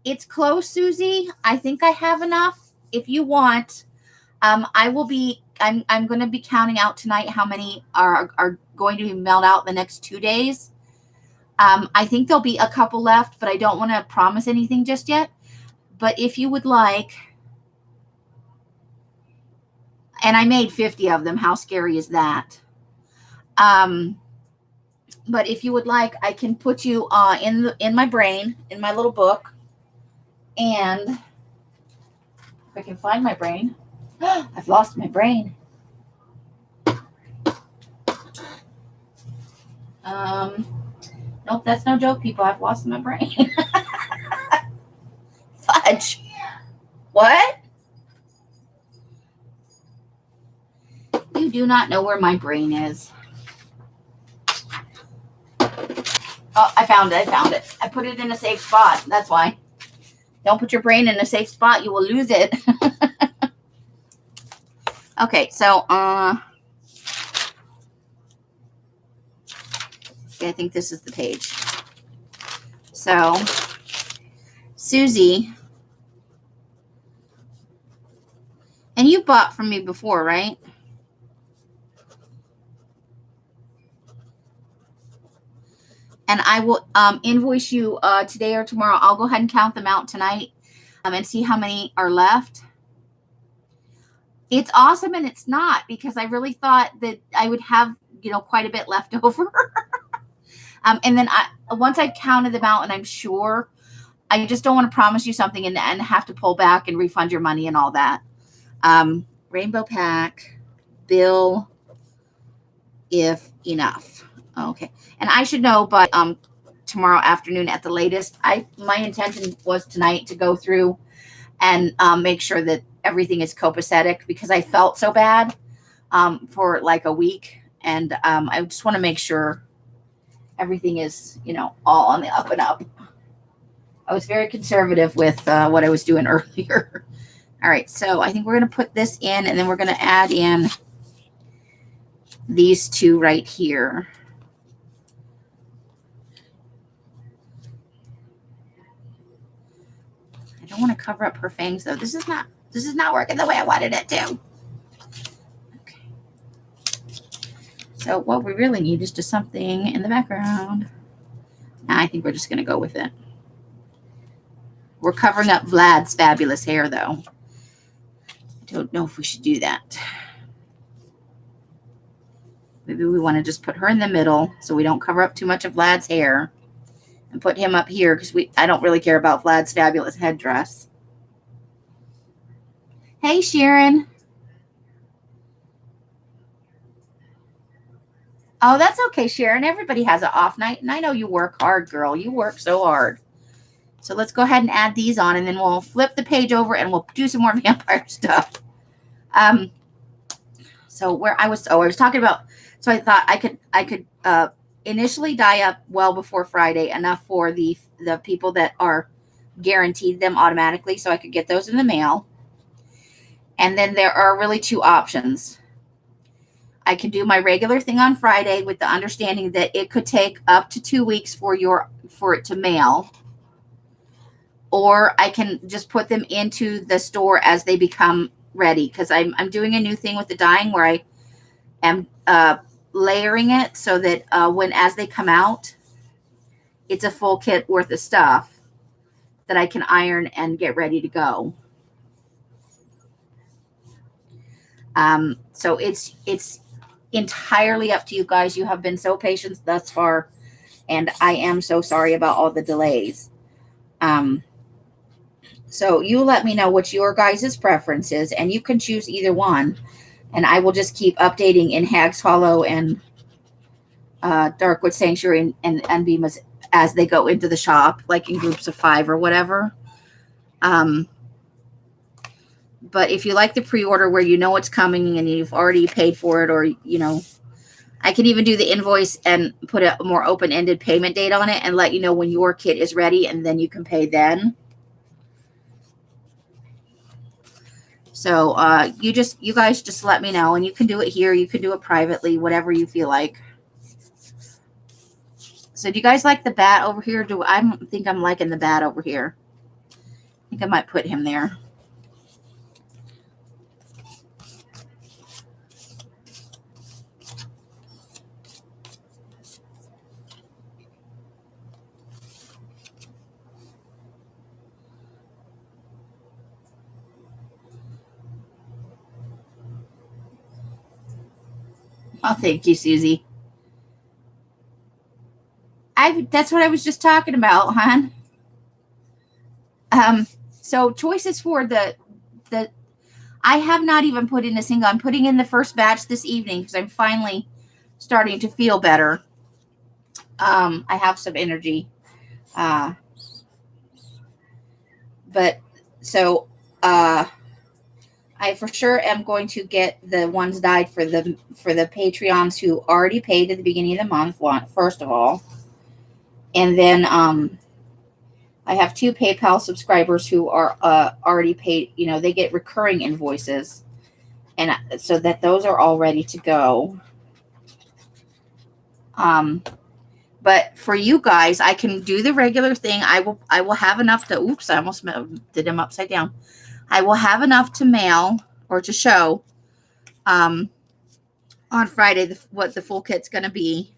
It's close, Susie. I think I have enough. If you want, I'm going to be counting out tonight how many are going to be mailed out the next 2 days. I think there'll be a couple left, but I don't want to promise anything just yet. But if you would like, and I made 50 of them, how scary is that? But if you would like, I can put you in my brain, in my little book, and if I can find my brain. I've lost my brain. Nope, that's no joke, people. I've lost my brain. Fudge. What? You do not know where my brain is. Oh, I found it. I put it in a safe spot. That's why. Don't put your brain in a safe spot. You will lose it. Okay, so I think this is the page. So Susie, and you bought from me before, right? And I will invoice you today or tomorrow. I'll go ahead and count them out tonight and see how many are left. It's awesome and it's not, because I really thought that I would have, quite a bit left over. And then once I've counted them out and I'm sure, I just don't want to promise you something and have to pull back and refund your money and all that. Rainbow pack, bill, if enough. Okay. And I should know by tomorrow afternoon at the latest. My intention was tonight to go through and make sure that everything is copacetic, because I felt so bad for like a week. And I just want to make sure everything is, all on the up and up. I was very conservative with what I was doing earlier. All right. So I think we're going to put this in, and then we're going to add in these 2 right here. I don't want to cover up her fangs though. This is not working the way I wanted it to. Okay. So what we really need is just something in the background. I think we're just going to go with it. We're covering up Vlad's fabulous hair though. I don't know if we should do that. Maybe we want to just put her in the middle so we don't cover up too much of Vlad's hair. And put him up here because I don't really care about Vlad's fabulous headdress. Hey, Sharon. Oh, that's okay, Sharon. Everybody has an off night, and I know you work hard, girl. You work so hard. So let's go ahead and add these on, and then we'll flip the page over and we'll do some more vampire stuff. So I was talking about. So I thought I could initially dye up well before Friday, enough for the people that are guaranteed them automatically, so I could get those in the mail. And then there are really 2 options. I can do my regular thing on Friday with the understanding that it could take up to 2 weeks for it to mail, or I can just put them into the store as they become ready, because I'm doing a new thing with the dyeing where I am layering it so that as they come out, it's a full kit worth of stuff that I can iron and get ready to go. So it's entirely up to you guys. You have been so patient thus far, and I am so sorry about all the delays. So you let me know what your guys' preference is, and you can choose either one. And I will just keep updating in Hag's Hollow and Darkwood Sanctuary and Beamas as they go into the shop, like in groups of 5 or whatever. But if you like the pre-order where you know it's coming and you've already paid for it, or, you know, I can even do the invoice and put a more open-ended payment date on it and let you know when your kit is ready, and then you can pay then. So you guys just let me know, and you can do it here. You can do it privately, whatever you feel like. So do you guys like the bat over here? I don't think I'm liking the bat over here. I think I might put him there. Oh, thank you, Susie. That's what I was just talking about, hon. So choices for the I have not even put in a single. I'm putting in the first batch this evening because I'm finally starting to feel better. I have some energy. But so I for sure am going to get the ones dyed for the Patreons who already paid at the beginning of the month, first of all. And then I have 2 PayPal subscribers who are already paid. You know, they get recurring invoices, and so that those are all ready to go. But for you guys, I can do the regular thing. I will have enough to. Oops, I almost did him upside down. I will have enough to mail or to show on Friday what the full kit's going to be.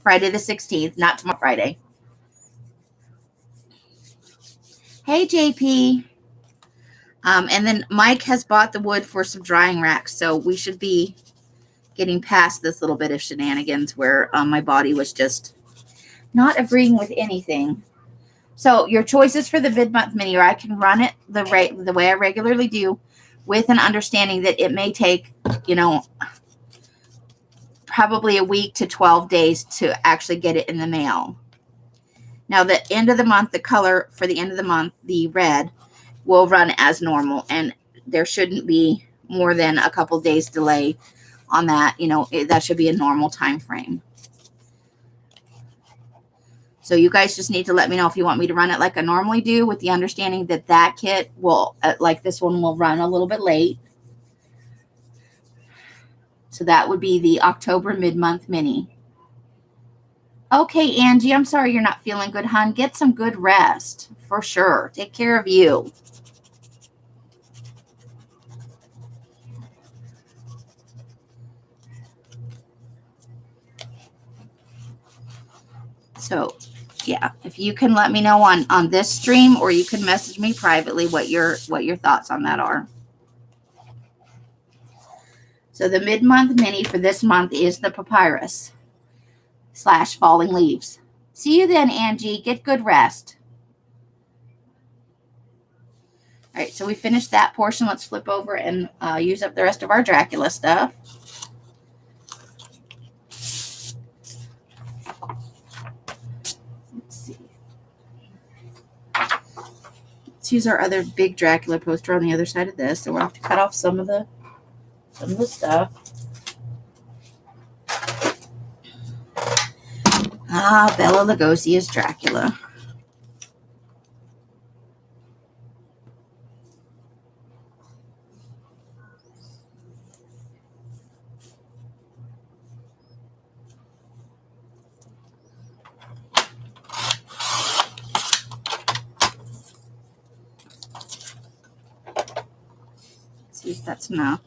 Friday the 16th, not tomorrow, Friday. Hey, JP. And then Mike has bought the wood for some drying racks, so we should be getting past this little bit of shenanigans where my body was just not agreeing with anything. So your choices for the mid-month mini, or I can run it the way I regularly do, with an understanding that it may take, you know, probably a week to 12 days to actually get it in the mail. Now, the end of the month, the color for the end of the month, the red, will run as normal, and there shouldn't be more than a couple days delay on that. You know, that should be a normal time frame. So you guys just need to let me know if you want me to run it like I normally do, with the understanding that that kit will, like this one, will run a little bit late. So that would be the October mid-month mini. Okay, Angie, I'm sorry you're not feeling good, hon. Get some good rest, for sure. Take care of you. So, yeah, if you can let me know on this stream, or you can message me privately what your thoughts on that are. So the mid-month mini for this month is the Papyrus / Falling Leaves. See you then, Angie. Get good rest. All right, so we finished that portion. Let's flip over and use up the rest of our Dracula stuff. Let's see. Let's use our other big Dracula poster on the other side of this. So we'll have to cut off some of the stuff. Ah, Bela Lugosi's Dracula. Let's see if that's enough.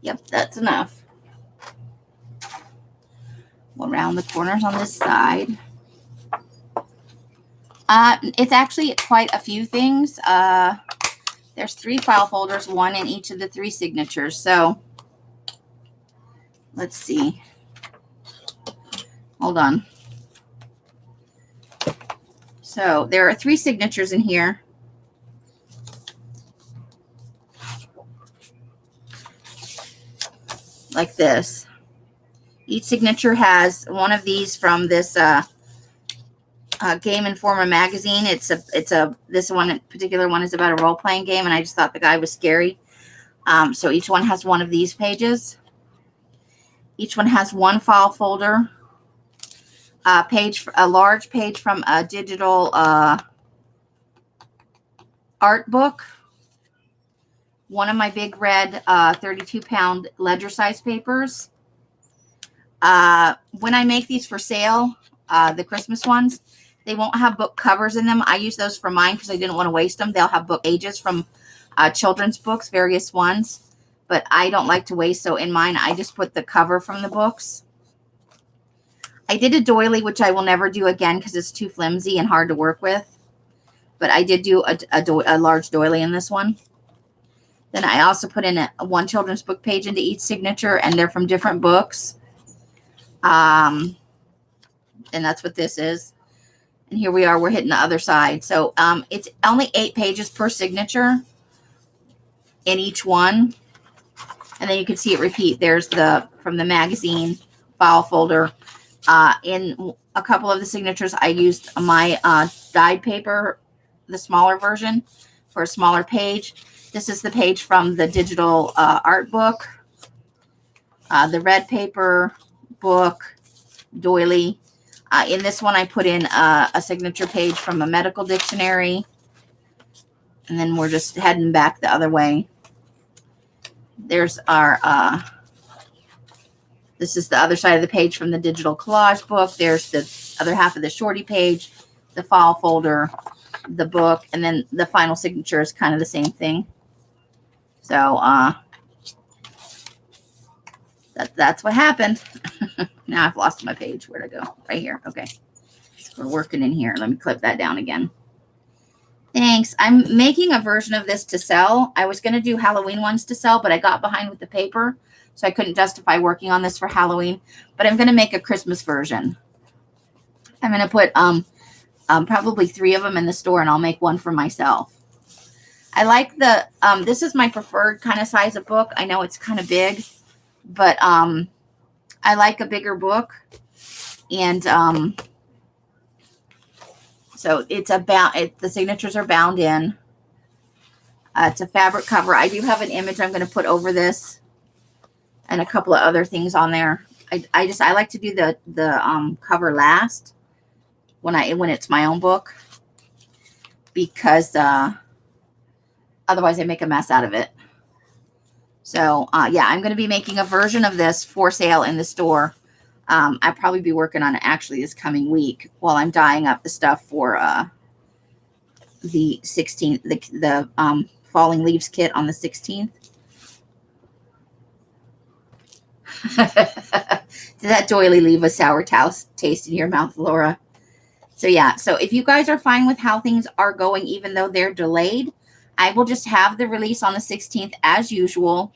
Yep, that's enough. We'll round the corners on this side. It's actually quite a few things. There's 3 file folders, 1 in each of the 3 signatures. So let's see. Hold on. So there are 3 signatures in here. Like this. Each signature has one of these from this Game Informer magazine. This one particular one is about a role-playing game, and I just thought the guy was scary. So each one has one of these pages. Each one has one file folder, a large page from a digital art book, one of my big red 32-pound ledger size papers. When I make these for sale, the Christmas ones, they won't have book covers in them. I use those for mine because I didn't want to waste them. They'll have book pages from children's books, various ones, but I don't like to waste. So in mine, I just put the cover from the books. I did a doily, which I will never do again because it's too flimsy and hard to work with. But I did do a large doily in this one. Then I also put in one children's book page into each signature, and they're from different books. And that's what this is. And here we are, we're hitting the other side. So it's only 8 pages per signature in each one. And then you can see it repeat. There's from the magazine file folder. In a couple of the signatures, I used my dyed paper, the smaller version, for a smaller page. This is the page from the digital art book, the red paper book, doily. In this one, I put in a signature page from a medical dictionary. And then we're just heading back the other way. There's our, this is the other side of the page from the digital collage book. There's the other half of the shorty page, the file folder, the book, and then the final signature is kind of the same thing. So that's what happened. Now I've lost my page. Where'd I go? Right here. Okay. So we're working in here. Let me clip that down again. Thanks. I'm making a version of this to sell. I was going to do Halloween ones to sell, but I got behind with the paper, so I couldn't justify working on this for Halloween. But I'm going to make a Christmas version. I'm going to put probably 3 of them in the store, and I'll make one for myself. I like the, this is my preferred kind of size of book. I know it's kind of big, but I like a bigger book. And so it's the signatures are bound in. It's a fabric cover. I do have an image I'm going to put over this and a couple of other things on there. I like to do the cover last when it's my own book, because otherwise I make a mess out of it. So yeah, I'm going to be making a version of this for sale in the store. I'll probably be working on it actually this coming week while I'm dyeing up the stuff for the 16th, the Falling Leaves kit on the 16th. Did that doily leave a sour taste in your mouth, Laura? So yeah, so if you guys are fine with how things are going, even though they're delayed, I will just have the release on the 16th as usual.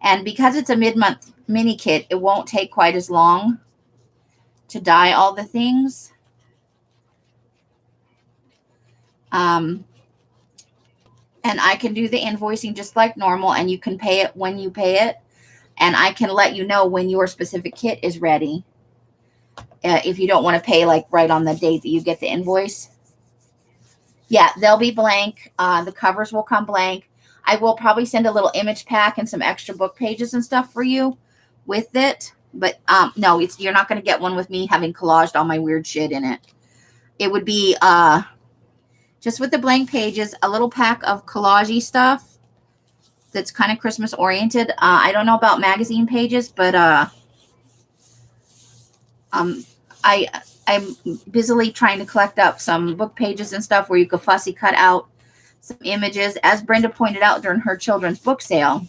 And because it's a mid-month mini kit, it won't take quite as long to dye all the things. And I can do the invoicing just like normal, and you can pay it when you pay it. And I can let you know when your specific kit is ready. If you don't want to pay like right on the date that you get the invoice. Yeah, they'll be blank. The covers will come blank. I will probably send a little image pack and some extra book pages and stuff for you with it. But no, you're not going to get one with me having collaged all my weird shit in it. It would be just with the blank pages, a little pack of collage-y stuff that's kind of Christmas oriented. I don't know about magazine pages, but I'm busily trying to collect up some book pages and stuff where you could fussy cut out some images. As Brenda pointed out during her children's book sale,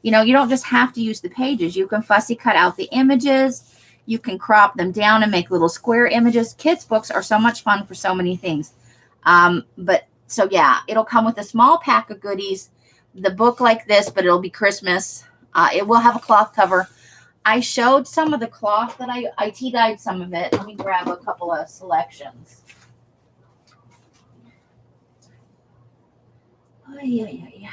you know, you don't just have to use the pages. You can fussy cut out the images. You can crop them down and make little square images. Kids' books are so much fun for so many things. But so yeah, it'll come with a small pack of goodies. The book like this, but it'll be Christmas. It will have a cloth cover. I showed some of the cloth that I tea-dyed some of it. Let me grab a couple of selections. Oh, yeah.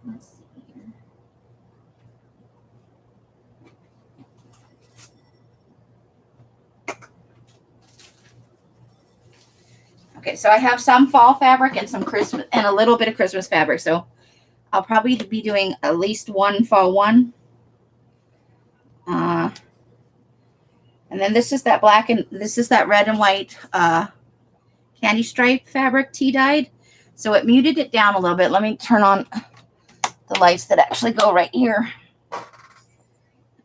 Let's see here. Okay, so I have some fall fabric and some Christmas and a little bit of Christmas fabric. So I'll probably be doing at least one fall one. And then this is that black and this is that red and white candy stripe fabric tea dyed. So it muted it down a little bit. Let me turn on the lights that actually go right here.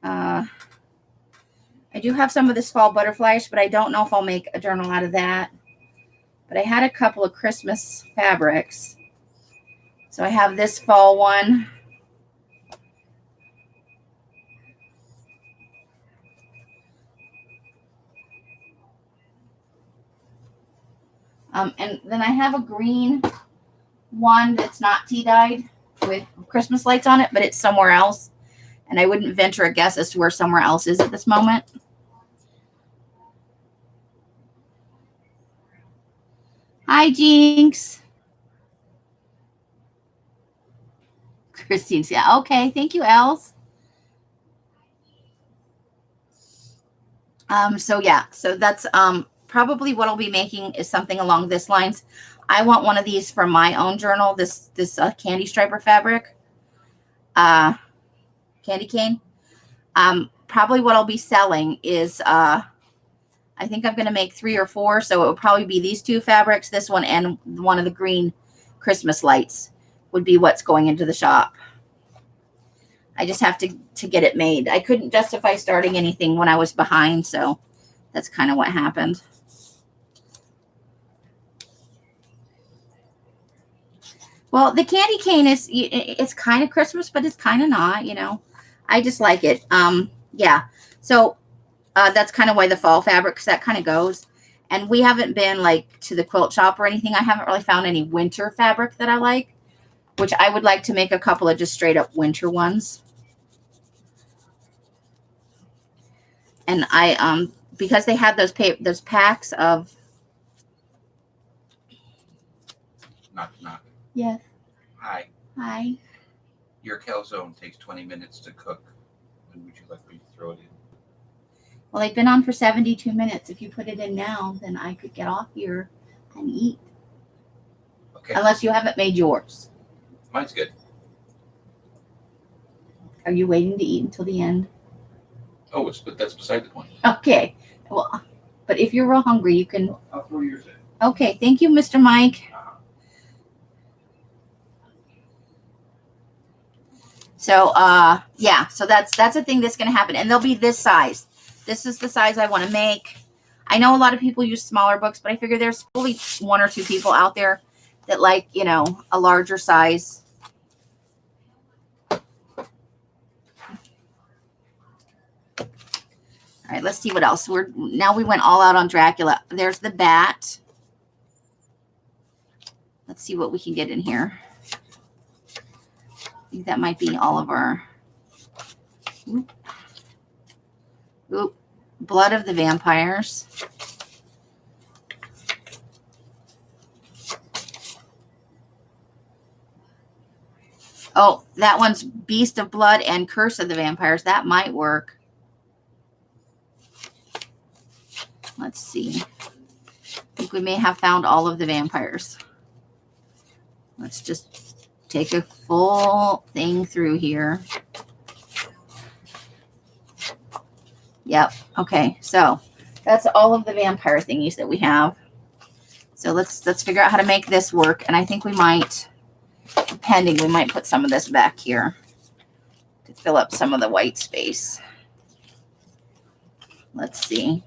I do have some of this fall butterflies, but I don't know if I'll make a journal out of that. But I had a couple of Christmas fabrics. So I have this fall one. And then I have a green one that's not tea dyed with Christmas lights on it, but it's somewhere else. And I wouldn't venture a guess as to where somewhere else is at this moment. Hi, Jinx. Christine's, yeah. Okay, thank you, Els. So yeah, so that's probably what I'll be making is something along this lines. I want one of these for my own journal, this candy striper fabric. Candy cane. Probably what I'll be selling is I think I'm going to make 3 or 4. So it would probably be these 2 fabrics, this one and one of the green Christmas lights would be what's going into the shop. I just have to get it made. I couldn't justify starting anything when I was behind. So that's kind of what happened. Well, the candy cane is, it's kind of Christmas, but it's kind of not, you know. I just like it. Yeah. So that's kind of why the fall fabric, because that kind of goes. And we haven't been like to the quilt shop or anything. I haven't really found any winter fabric that I like, which I would like to make a couple of just straight up winter ones. And I, because they had those packs of. Knock, knock. Yes. Hi. Hi. Your calzone takes 20 minutes to cook. When would you like me to throw it in? Well, they've been on for 72 minutes. If you put it in now, then I could get off here and eat. Okay. Unless you haven't made yours. Mine's good. Are you waiting to eat until the end? Oh, but that's beside the point. Okay. Well, but if you're real hungry, you can. I'll throw yours in. Okay. Thank you, Mr. Mike. So, yeah. So that's a thing that's going to happen. And they'll be this size. This is the size I want to make. I know a lot of people use smaller books, but I figure there's probably 1 or 2 people out there that like, you know, a larger size. All right, let's see what else. Now we went all out on Dracula. There's the bat. Let's see what we can get in here. I think that might be all of our. Oop. Blood of the Vampires. Oh, that one's Beast of Blood and Curse of the Vampires. That might work. Let's see. I think we may have found all of the vampires. Let's just take a full thing through here. Yep. Okay. So that's all of the vampire thingies that we have. So let's figure out how to make this work. And I think we might, depending, we might put some of this back here to fill up some of the white space. Let's see.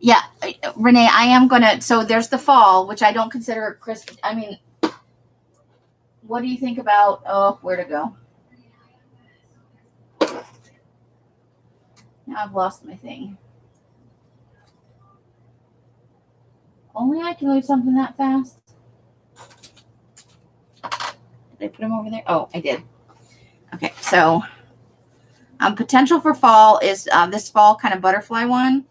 Yeah, Renee, I am going to, so there's the fall, which I don't consider Christmas. I mean, what do you think about, oh, where to go? Now I've lost my thing. Only I can move something that fast. Did I put them over there? Oh, I did. Okay, so potential for fall is this fall kind of butterfly one.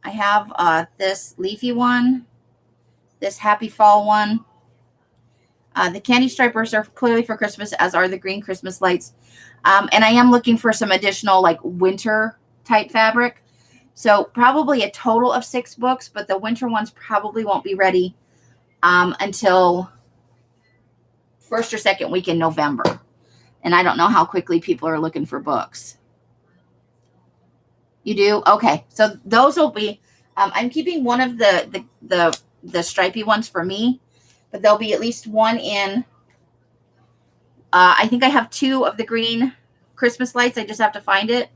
I have this leafy one, this happy fall one. The candy stripers are clearly for Christmas, as are the green Christmas lights. And I am looking for some additional like winter type fabric. So probably a total of 6 books, but the winter ones probably won't be ready until first or second week in November. And I don't know how quickly people are looking for books. You do? Okay. So those will be, I'm keeping one of the stripy ones for me, but there'll be at least one in, I think I have 2 of the green Christmas lights. I just have to find it.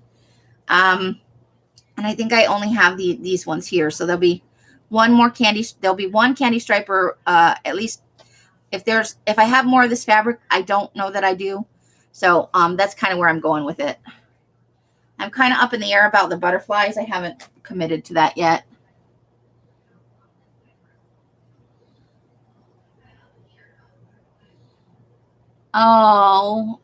And I think I only have these ones here. So there'll be one candy striper, at least if I have more of this fabric. I don't know that I do. So that's kind of where I'm going with it. I'm kind of up in the air about the butterflies. I haven't committed to that yet. Oh,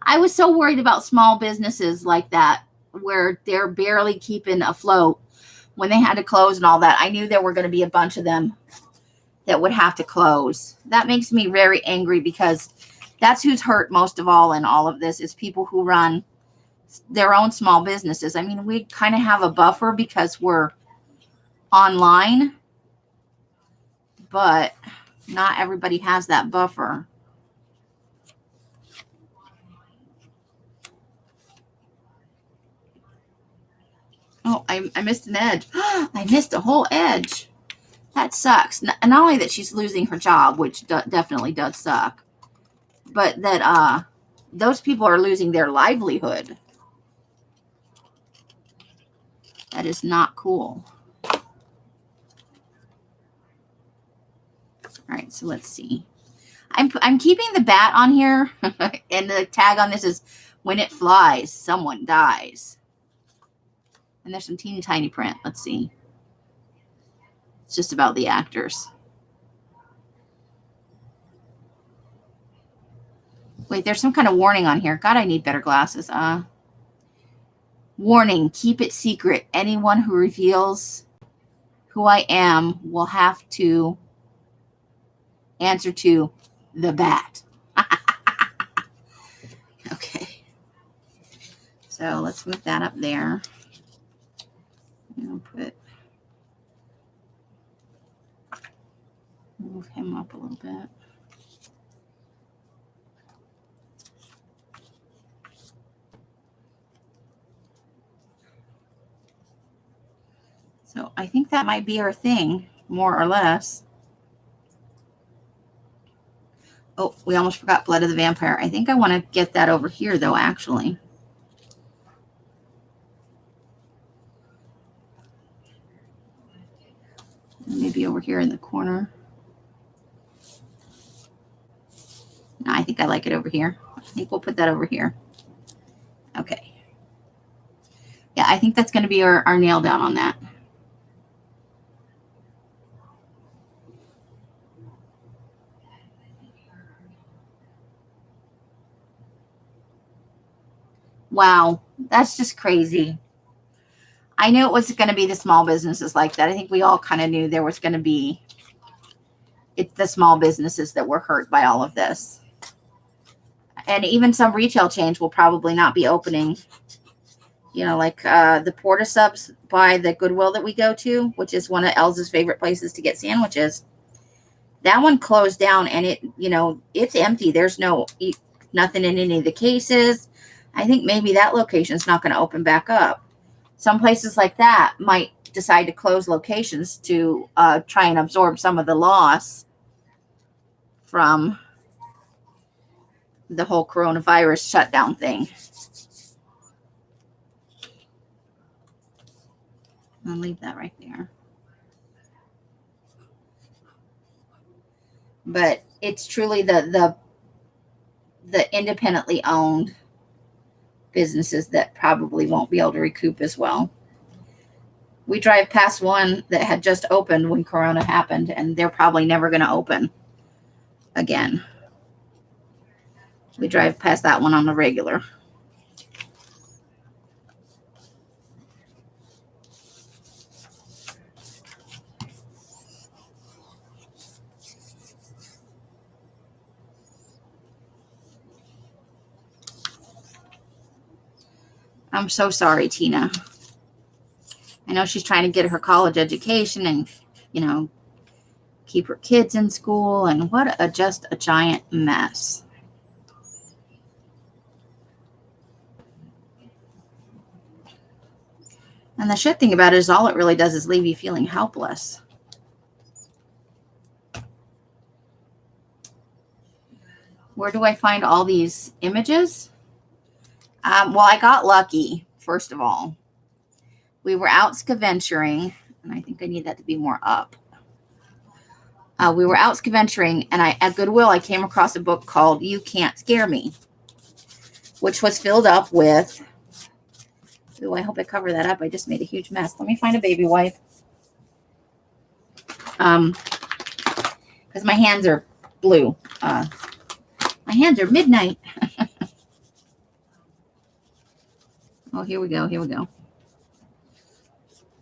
I was so worried about small businesses like that, where they're barely keeping afloat when they had to close and all that. I knew there were going to be a bunch of them that would have to close. That makes me very angry, because that's who's hurt most of all in all of this, is people who run their own small businesses. I mean, we kind of have a buffer because we're online, but not everybody has that buffer. Oh, I missed an edge. I missed a whole edge. That sucks. Not only that she's losing her job, which definitely does suck, but that those people are losing their livelihood. That is not cool. All right, so let's see. I'm keeping the bat on here, and the tag on this is, when it flies, someone dies. And there's some teeny tiny print. Let's see. It's just about the actors. Wait, there's some kind of warning on here. God, I need better glasses. Warning, keep it secret. Anyone who reveals who I am will have to answer to the bat. Okay. So let's move that up there. Move him up a little bit. So I think that might be our thing, more or less. Oh, we almost forgot Blood of the Vampire. I think I want to get that over here, though, actually. Maybe over here in the corner. No, I think I like it over here. I think we'll put that over here. Okay. Yeah, I think that's going to be our nail down on that. Wow, that's just crazy. I knew it was going to be the small businesses like that. I think we all kind of knew there was going to be the small businesses that were hurt by all of this. And even some retail chains will probably not be opening. You know, like the Porta Subs by the Goodwill that we go to, which is one of Elsa's favorite places to get sandwiches. That one closed down, and it's empty. There's nothing in any of the cases. I think maybe that location's not going to open back up. Some places like that might decide to close locations to try and absorb some of the loss from the whole coronavirus shutdown thing. I'll leave that right there. But it's truly the independently owned businesses that probably won't be able to recoup as well. We drive past one that had just opened when Corona happened, and they're probably never going to open again. We drive past that one on the regular. I'm so sorry, Tina. I know she's trying to get her college education and, you know, keep her kids in school, and what just a giant mess. And the shit thing about it is all it really does is leave you feeling helpless. Where do I find all these images? Well, I got lucky, first of all. We were out scaventuring, and I think I need that to be more up. We were out scaventuring, and at Goodwill, I came across a book called You Can't Scare Me, which was filled up with... Ooh, I hope I cover that up. I just made a huge mess. Let me find a baby wipe. Because my hands are blue. My hands are midnight. Oh, here we go. Here we go.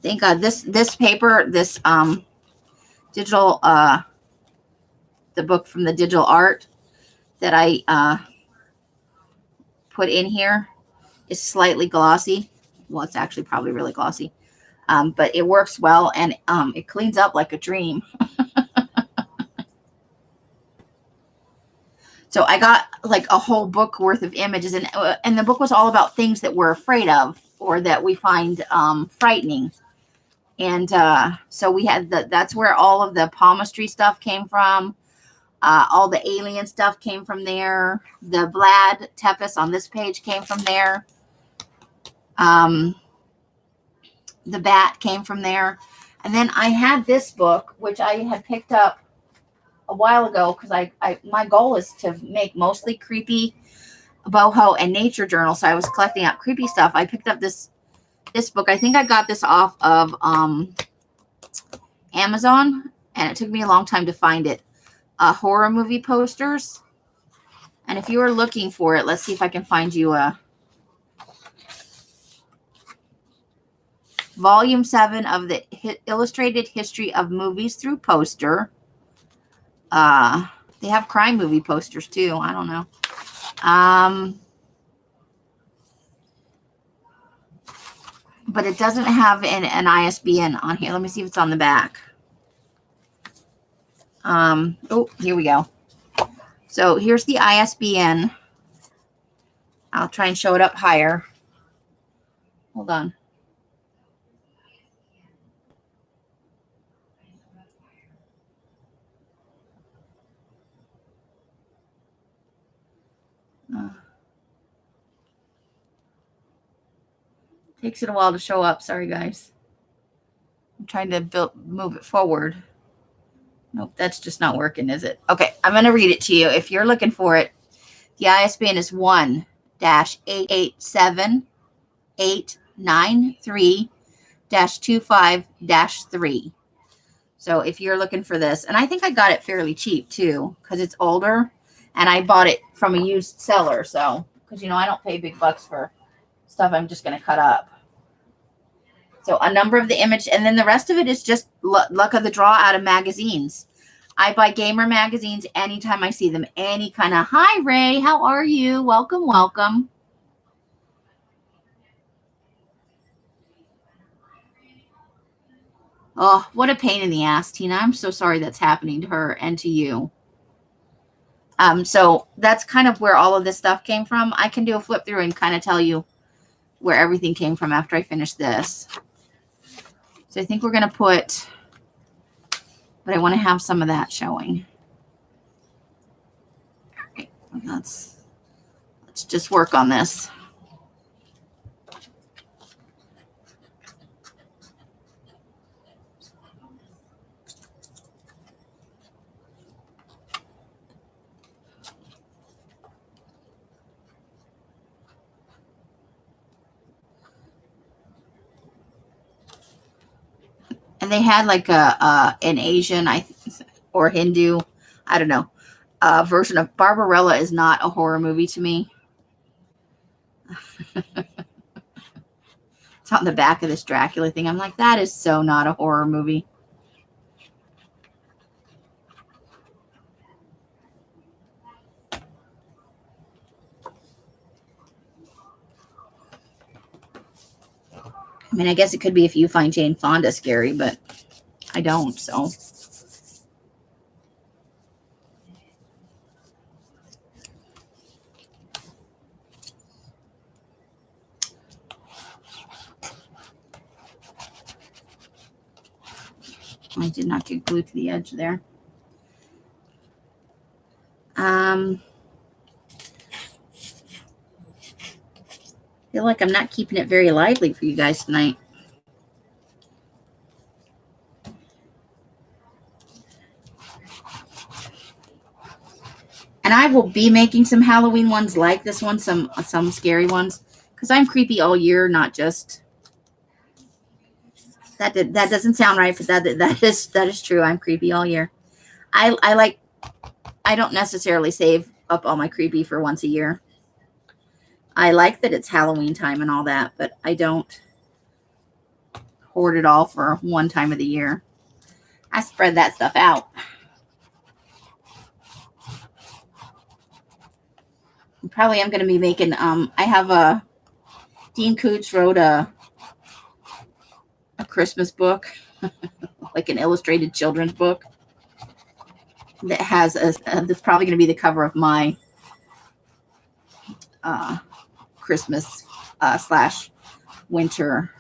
Thank God. This paper, this digital, the book from the digital art that I put in here is slightly glossy. Well, it's actually probably really glossy. But it works well, and it cleans up like a dream. So I got like a whole book worth of images, and the book was all about things that we're afraid of or that we find frightening. And so we had that's where all of the palmistry stuff came from. All the alien stuff came from there. The Vlad Tepes on this page came from there. The bat came from there. And then I had this book, which I had picked up a while ago because my goal is to make mostly creepy boho and nature journals. So I was collecting out creepy stuff. I picked up this book. I think I got this off of Amazon, and it took me a long time to find it. Horror movie posters. And if you are looking for it, let's see if I can find you a volume 7 of the Illustrated History of Movies through Poster. They have crime movie posters too. I don't know. But it doesn't have an ISBN on here. Let me see if it's on the back. Oh, here we go. So here's the ISBN. I'll try and show it up higher. Hold on. Takes it a while to show up. Sorry, guys. I'm trying to move it forward. Nope, that's just not working, is it? Okay, I'm going to read it to you. If you're looking for it, the ISBN is 1-887893-25-3. So if you're looking for this, and I think I got it fairly cheap too, because it's older, and I bought it from a used seller. So, because, you know, I don't pay big bucks for stuff I'm just going to cut up. So a number of the image, and then the rest of it is just luck of the draw out of magazines. I buy gamer magazines anytime I see them. Any kind of, hi, Ray, how are you? Welcome, welcome. Oh, what a pain in the ass, Tina. I'm so sorry that's happening to her and to you. So that's kind of where all of this stuff came from. I can do a flip through and kind of tell you where everything came from after I finish this. So I think we're going to put, but I want to have some of that showing. All right, let's just work on this. And they had like an Asian or Hindu, I don't know, version of Barbarella is not a horror movie to me. It's on the back of this Dracula thing. I'm like, that is so not a horror movie. I mean, I guess it could be if you find Jane Fonda scary, but I don't, so. I did not get glued to the edge there. I feel like I'm not keeping it very lively for you guys tonight. And I will be making some Halloween ones like this one, some scary ones, because I'm creepy all year, not just. That doesn't sound right, but that is true. I'm creepy all year. I don't necessarily save up all my creepy for once a year. I like that it's Halloween time and all that, but I don't hoard it all for one time of the year. I spread that stuff out. Probably I'm going to be making, I have Dean Koontz wrote a Christmas book, like an illustrated children's book that has that's probably going to be the cover of my Christmas / winter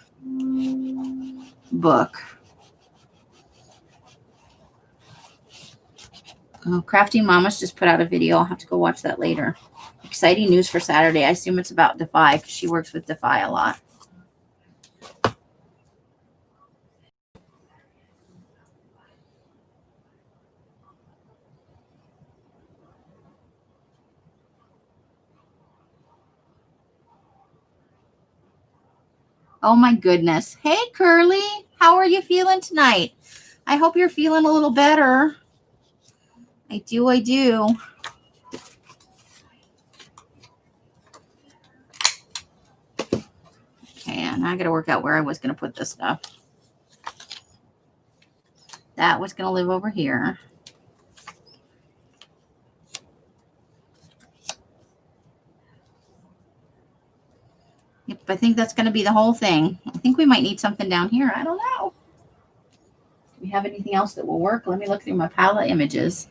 book. Oh, Crafty Mama's just put out a video. I'll have to go watch that later. Exciting news for Saturday. I assume it's about Defy because she works with Defy a lot. Oh my goodness. Hey, Curly. How are you feeling tonight? I hope you're feeling a little better. I do. Okay, and I got to work out where I was going to put this stuff. That was going to live over here. Yep, I think that's going to be the whole thing. I think we might need something down here. I don't know. Do we have anything else that will work? Let me look through my pile of images.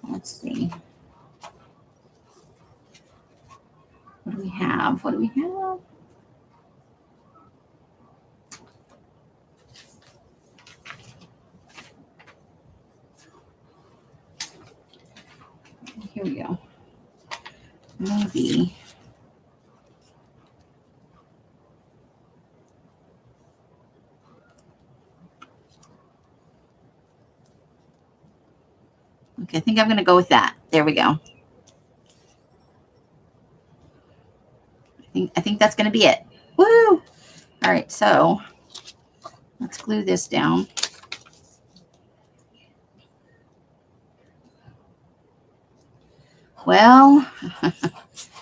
Let's see. What do we have? Here we go. Maybe. Okay, I think I'm going to go with that. There we go. I think that's going to be it. Woo! All right, so let's glue this down. Well,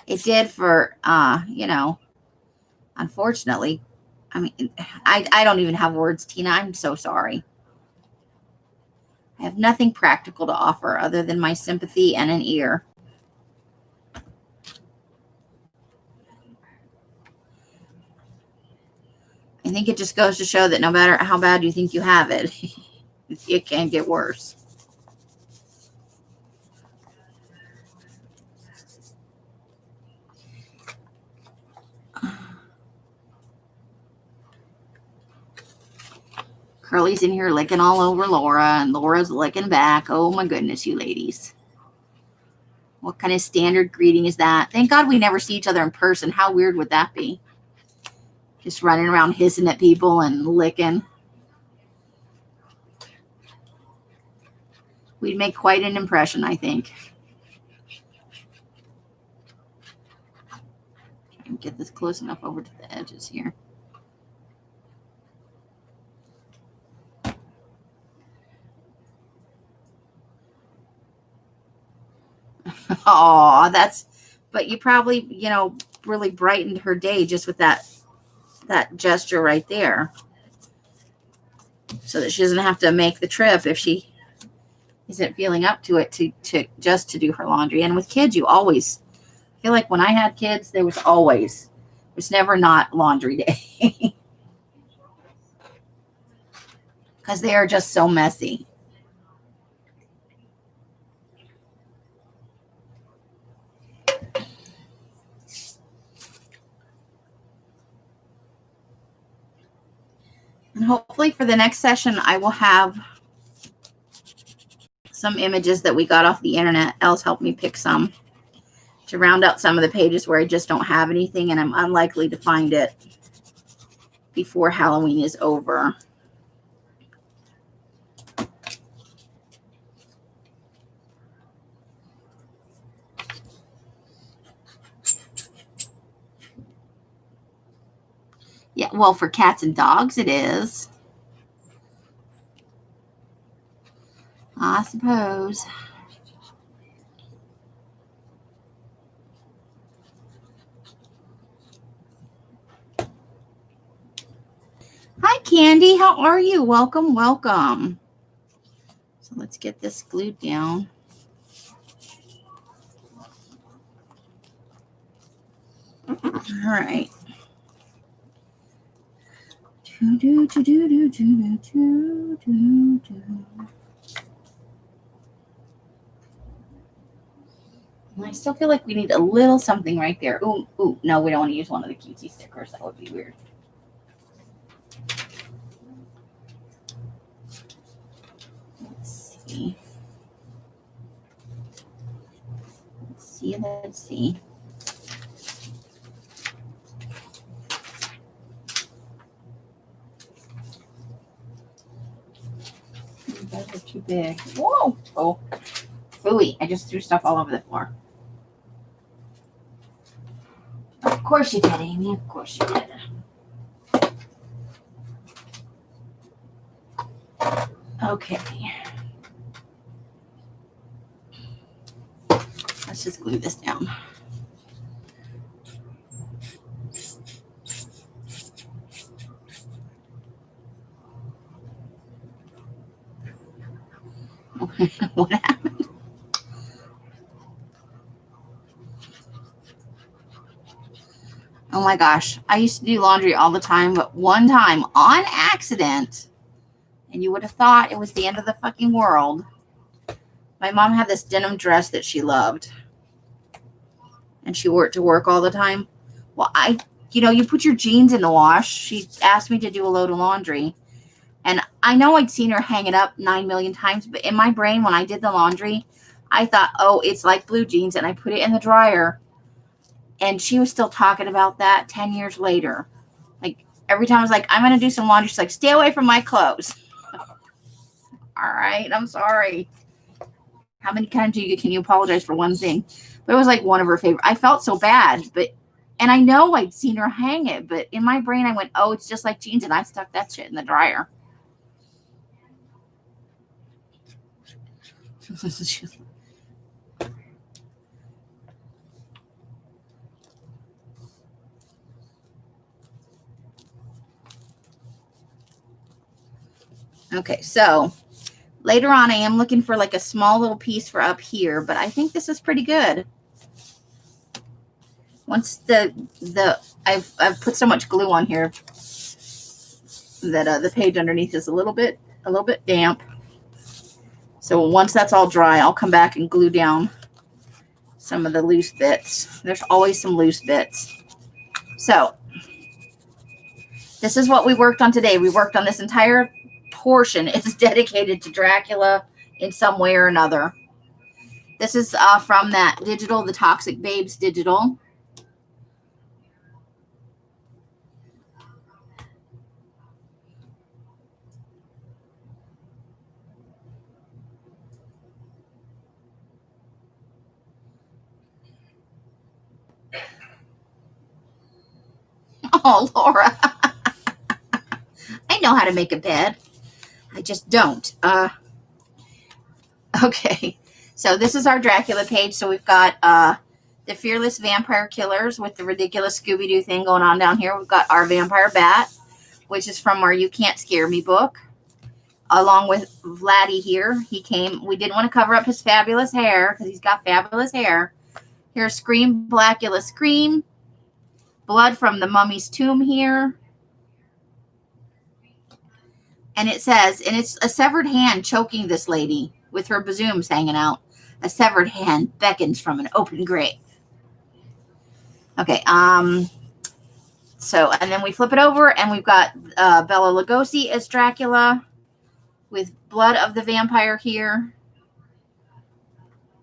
it did for, unfortunately. I mean, I don't even have words, Tina. I'm so sorry. I have nothing practical to offer other than my sympathy and an ear. I think it just goes to show that no matter how bad you think you have it, it can get worse. Curly's in here licking all over Laura, and Laura's licking back. Oh my goodness, you ladies. What kind of standard greeting is that? Thank God we never see each other in person. How weird would that be? Just running around hissing at people and licking. We'd make quite an impression, I think. Try and get this close enough over to the edges here. Oh, but you probably, really brightened her day just with that gesture right there. So that she doesn't have to make the trip if she isn't feeling up to it to just to do her laundry. And with kids, you always feel like when I had kids, there was never not laundry day because they are just so messy. And hopefully for the next session, I will have some images that we got off the internet. Else help me pick some to round out some of the pages where I just don't have anything and I'm unlikely to find it before Halloween is over. Yeah, well, for cats and dogs, it is. I suppose. Hi, Candy. How are you? Welcome, welcome. So let's get this glued down. All right. I still feel like we need a little something right there. Ooh, no, we don't want to use one of the cutesy stickers. That would be weird. Let's see. Let's see. Those are too big. Whoa! Oh, ooey! I just threw stuff all over the floor. Of course you did, Amy. Of course you did. Okay. Let's just glue this down. What happened? Oh my gosh. I used to do laundry all the time, but one time on accident, and you would have thought it was the end of the fucking world. My mom had this denim dress that she loved, and she wore it to work all the time. Well, you put your jeans in the wash. She asked me to do a load of laundry, and I know I'd seen her hang it up 9 million times, but in my brain, when I did the laundry, I thought, oh, it's like blue jeans, and I put it in the dryer. And she was still talking about that 10 years later. Like, every time I was like, I'm going to do some laundry, she's like, stay away from my clothes. All right, I'm sorry. How many times can you apologize for one thing? But it was like one of her favorite. I felt so bad, and I know I'd seen her hang it, but in my brain I went, oh, it's just like jeans, and I stuck that shit in the dryer. Okay, so later on I am looking for like a small little piece for up here, but I think this is pretty good. Once I've put so much glue on here that the page underneath is a little bit damp. So once that's all dry, I'll come back and glue down some of the loose bits. There's always some loose bits. So this is what we worked on today. We worked on this entire portion. It's dedicated to Dracula in some way or another. This is from that digital, the Toxic Babes digital. Oh, Laura. I know how to make a bed. I just don't. Okay. So this is our Dracula page. So we've got the Fearless Vampire Killers with the ridiculous Scooby-Doo thing going on down here. We've got our Vampire Bat, which is from our You Can't Scare Me book. along with Vladdy here. He came. We didn't want to cover up his fabulous hair because he's got fabulous hair. Here's Scream, Blackula Scream. Blood from the Mummy's Tomb here. And it says, and it's a severed hand choking this lady with her bazooms hanging out. A severed hand beckons from an open grave. Okay, so, and then we flip it over, and we've got Bela Lugosi as Dracula with Blood of the Vampire here.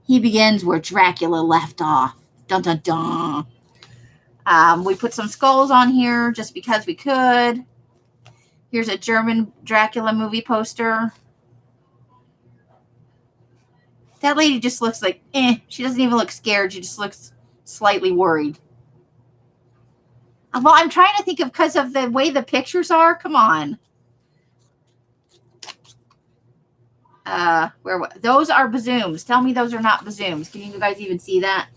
He begins where Dracula left off. Dun, dun, dun. We put some skulls on here just because we could. Here's a German Dracula movie poster. That lady just looks like, she doesn't even look scared. She just looks slightly worried. Well, I'm trying to think of, because of the way the pictures are. Come on. Those are bazooms. Tell me those are not bazooms. Can you guys even see that?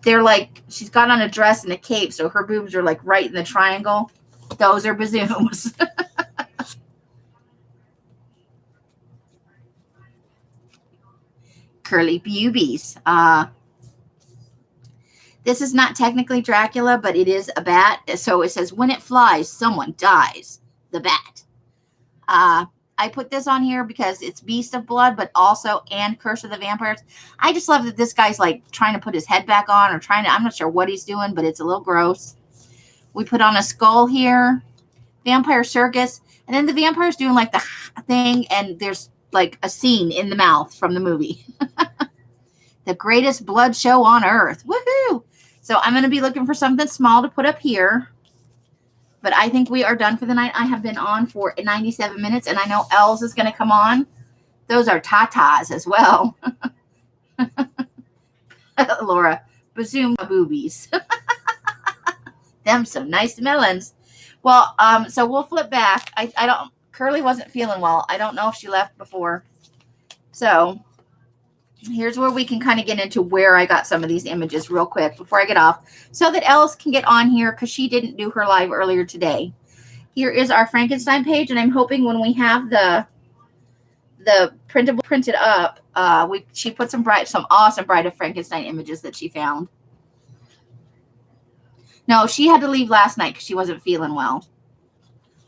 They're like, she's got on a dress and a cape, so her boobs are like right in the triangle. Those are bazooms. Curly boobies. This is not technically Dracula, but it is a bat. So it says, when it flies, someone dies. The bat. I put this on here because it's Beast of Blood, but also and Curse of the Vampires. I just love that this guy's like trying to put his head back on or trying to, I'm not sure what he's doing, but it's a little gross. We put on a skull here. Vampire Circus. And then the vampire's doing like the thing, and there's like a scene in the mouth from the movie. The greatest blood show on earth. Woohoo! So I'm going to be looking for something small to put up here. But I think we are done for the night. I have been on for 97 minutes, and I know Els is going to come on. Those are tatas as well. Laura, bazoom boobies. Them some nice melons. Well, so we'll flip back. I don't, Curly wasn't feeling well. I don't know if she left before. So here's where we can kind of get into where I got some of these images real quick before I get off, so that Els can get on here because she didn't do her live earlier today. Here is our Frankenstein page, and I'm hoping when we have the printable printed up, she put some awesome Bride of Frankenstein images that she found. No, she had to leave last night because she wasn't feeling well,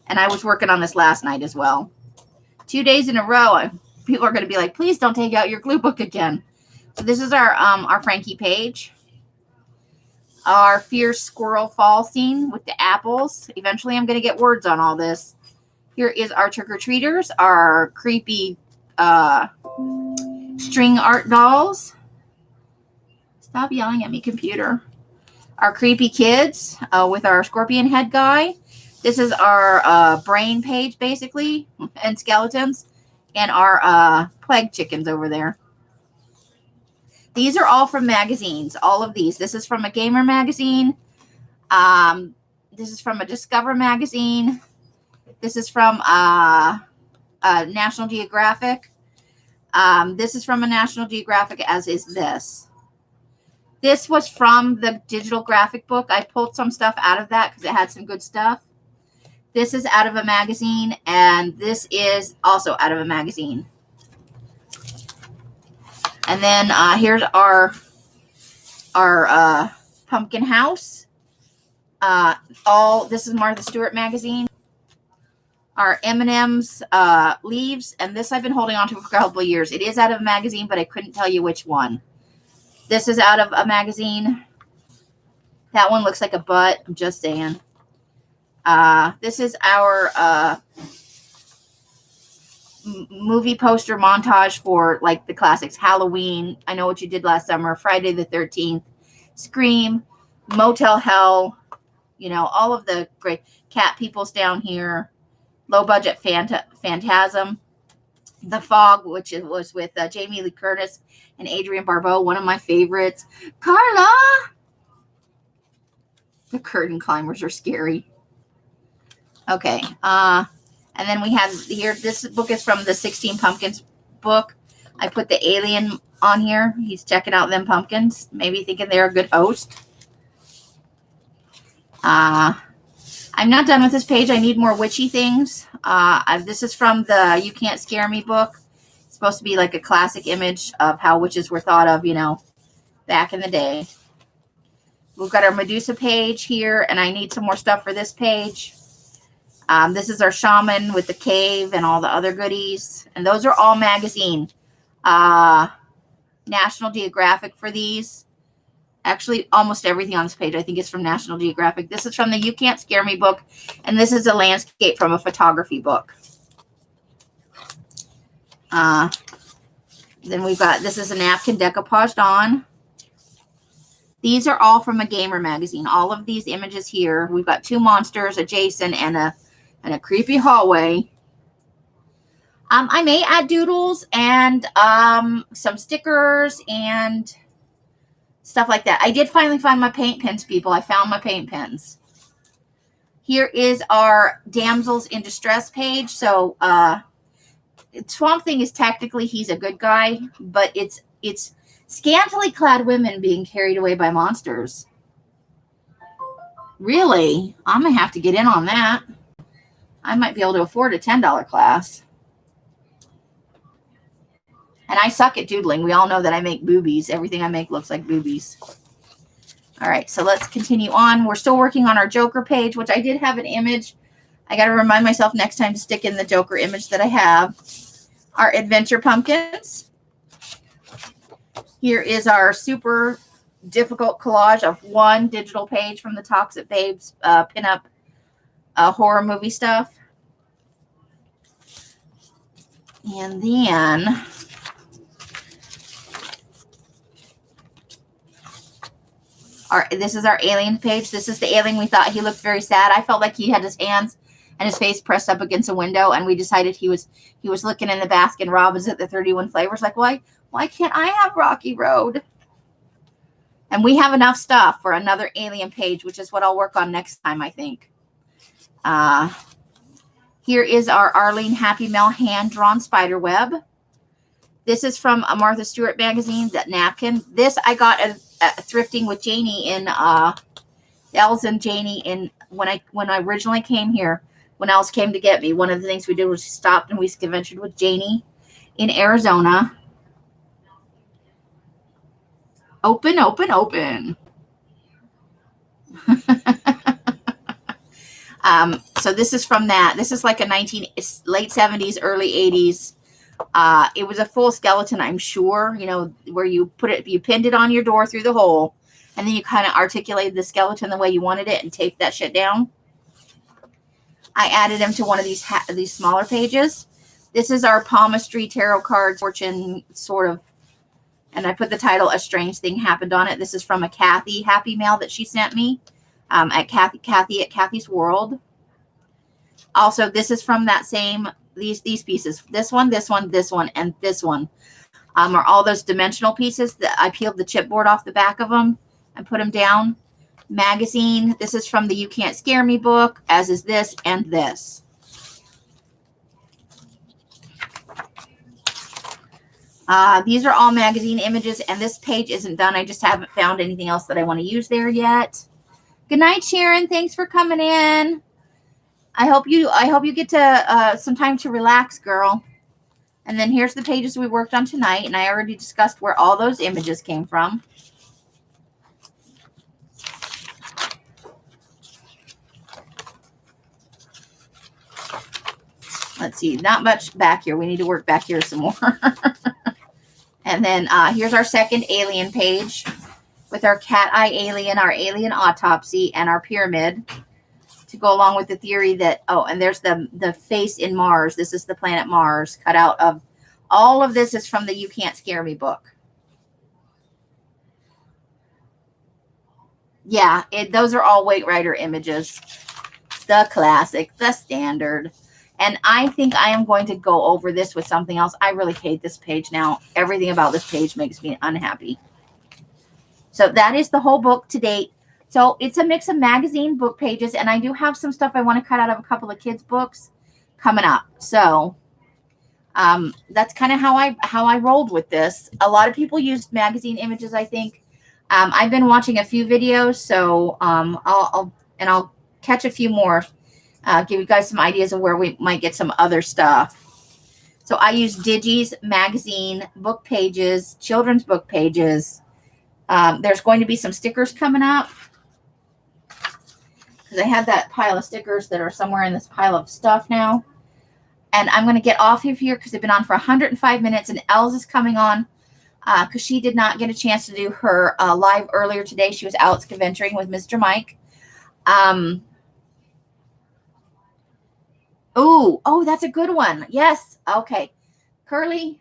and I was working on this last night as well. 2 days in a row. People are going to be like, please don't take out your glue book again. So this is our Frankie page. Our fierce squirrel fall scene with the apples. Eventually I'm going to get words on all this. Here is our trick-or-treaters, our creepy string art dolls. Stop yelling at me, computer. Our creepy kids with our scorpion head guy. This is our brain page, basically, and skeletons. And our plague chickens over there. These are all from magazines. All of these. This is from a Gamer magazine. This is from a Discover magazine. This is from National Geographic. This is from a National Geographic, as is this. This was from the digital graphic book. I pulled some stuff out of that because it had some good stuff. This is out of a magazine, and this is also out of a magazine. And then here's our pumpkin house. This is Martha Stewart magazine. Our M&M's leaves, and this I've been holding on to for a couple of years. It is out of a magazine, but I couldn't tell you which one. This is out of a magazine. That one looks like a butt. I'm just saying. This is our movie poster montage for like the classics. Halloween, I Know What You Did Last Summer, Friday the 13th, Scream, Motel Hell, you know, all of the great Cat Peoples down here, Low Budget Phantasm, The Fog, which was with Jamie Lee Curtis and Adrienne Barbeau, one of my favorites. Carla! The curtain climbers are scary. Okay, and then we have here, this book is from the 16 Pumpkins book. I put the alien on here. He's checking out them pumpkins, maybe thinking they're a good host. I'm not done with this page. I need more witchy things. This is from the You Can't Scare Me book. It's supposed to be like a classic image of how witches were thought of, you know, back in the day. We've got our Medusa page here, and I need some more stuff for this page. This is our shaman with the cave and all the other goodies. And those are all magazine. National Geographic for these. Actually, almost everything on this page I think is from National Geographic. This is from the You Can't Scare Me book. And this is a landscape from a photography book. Then we've got, this is a napkin decoupaged on. These are all from a gamer magazine. All of these images here. We've got 2 monsters, a Jason, and a creepy hallway. I may add doodles and some stickers and stuff like that. I did finally find my paint pens, people. I found my paint pens. Here is our Damsels in Distress page. So Swamp Thing is technically, he's a good guy, but it's scantily clad women being carried away by monsters. Really? I'm going to have to get in on that. I might be able to afford a $10 class. And I suck at doodling. We all know that I make boobies. Everything I make looks like boobies. All right, so let's continue on. We're still working on our Joker page, which I did have an image. I got to remind myself next time to stick in the Joker image that I have. Our Adventure Pumpkins. Here is our super difficult collage of 1 digital page from the Toxic Babes pinup horror movie stuff. And then this is our alien page. This is the alien we thought he looked very sad. I felt like he had his hands and his face pressed up against a window, and we decided he was looking in the Baskin Robbins at the 31 flavors. Like, why can't I have Rocky Road? And we have enough stuff for another alien page, which is what I'll work on next time, I think. Here is our Arlene Happy Mail hand-drawn spider web. This is from a Martha Stewart magazine, that napkin. This I got thrifting with Janie in Els and Janie in when I originally came here. When Els came to get me, one of the things we did was stopped and we adventured with Janie in Arizona. Open, open, open. So this is from that. This is like a late 70s, early 80s. It was a full skeleton, I'm sure, you know, where you pinned it on your door through the hole, and then you kind of articulated the skeleton the way you wanted it and taped that shit down. I added them to one of these smaller pages. This is our palmistry tarot card fortune sort of, and I put the title "A Strange Thing Happened" on it. This is from a Kathy Happy Mail that she sent me at Kathy at Kathy's World. Also, this is from that same these pieces. This one, this one, this one, and this one are all those dimensional pieces that I peeled the chipboard off the back of them and put them down. Magazine. This is from the You Can't Scare Me book, as is this and this. These are all magazine images, and this page isn't done. I just haven't found anything else that I want to use there yet. Good night, Sharon. Thanks for coming in. I hope you get to some time to relax, girl. And then here's the pages we worked on tonight, and I already discussed where all those images came from. Let's see, not much back here. We need to work back here some more. And then here's our second alien page with our cat eye alien, our alien autopsy, and our pyramid to go along with the theory that, oh, and there's the face in Mars. This is the planet Mars cut out of, all of this is from the You Can't Scare Me book. Yeah, those are all Weight Rider images. The classic, the standard. And I think I am going to go over this with something else. I really hate this page now. Everything about this page makes me unhappy. So that is the whole book to date. So it's a mix of magazine book pages, and I do have some stuff I want to cut out of a couple of kids' books coming up. So that's kind of how I rolled with this. A lot of people used magazine images, I think. I've been watching a few videos, so I'll catch a few more. Give you guys some ideas of where we might get some other stuff. So I use Digi's magazine, book pages, children's book pages. There's going to be some stickers coming up. Because I have that pile of stickers that are somewhere in this pile of stuff now. And I'm going to get off of here because they've been on for 105 minutes. And Els is coming on because she did not get a chance to do her live earlier today. She was out scaventuring with Mr. Mike. Oh, that's a good one. Yes. Okay. Curly,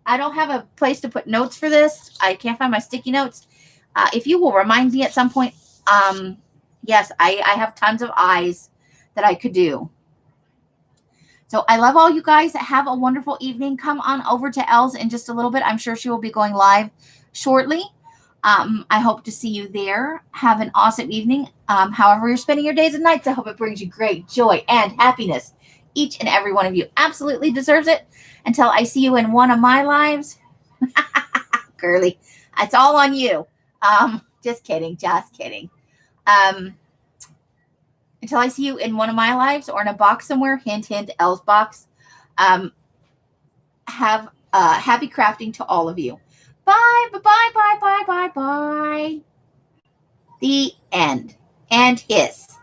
I don't have a place to put notes for this. I can't find my sticky notes. If you will remind me at some point, yes, I have tons of eyes that I could do. So I love all you guys. Have a wonderful evening. Come on over to Els in just a little bit. I'm sure she will be going live shortly. I hope to see you there. Have an awesome evening. However you're spending your days and nights, I hope it brings you great joy and happiness. Each and every one of you absolutely deserves it. Until I see you in one of my lives. Curly, it's all on you. Just kidding. Until I see you in one of my lives or in a box somewhere, hint, hint, Els box. Have happy crafting to all of you. Bye, bye, bye, bye, bye, bye, bye. The end. And hiss.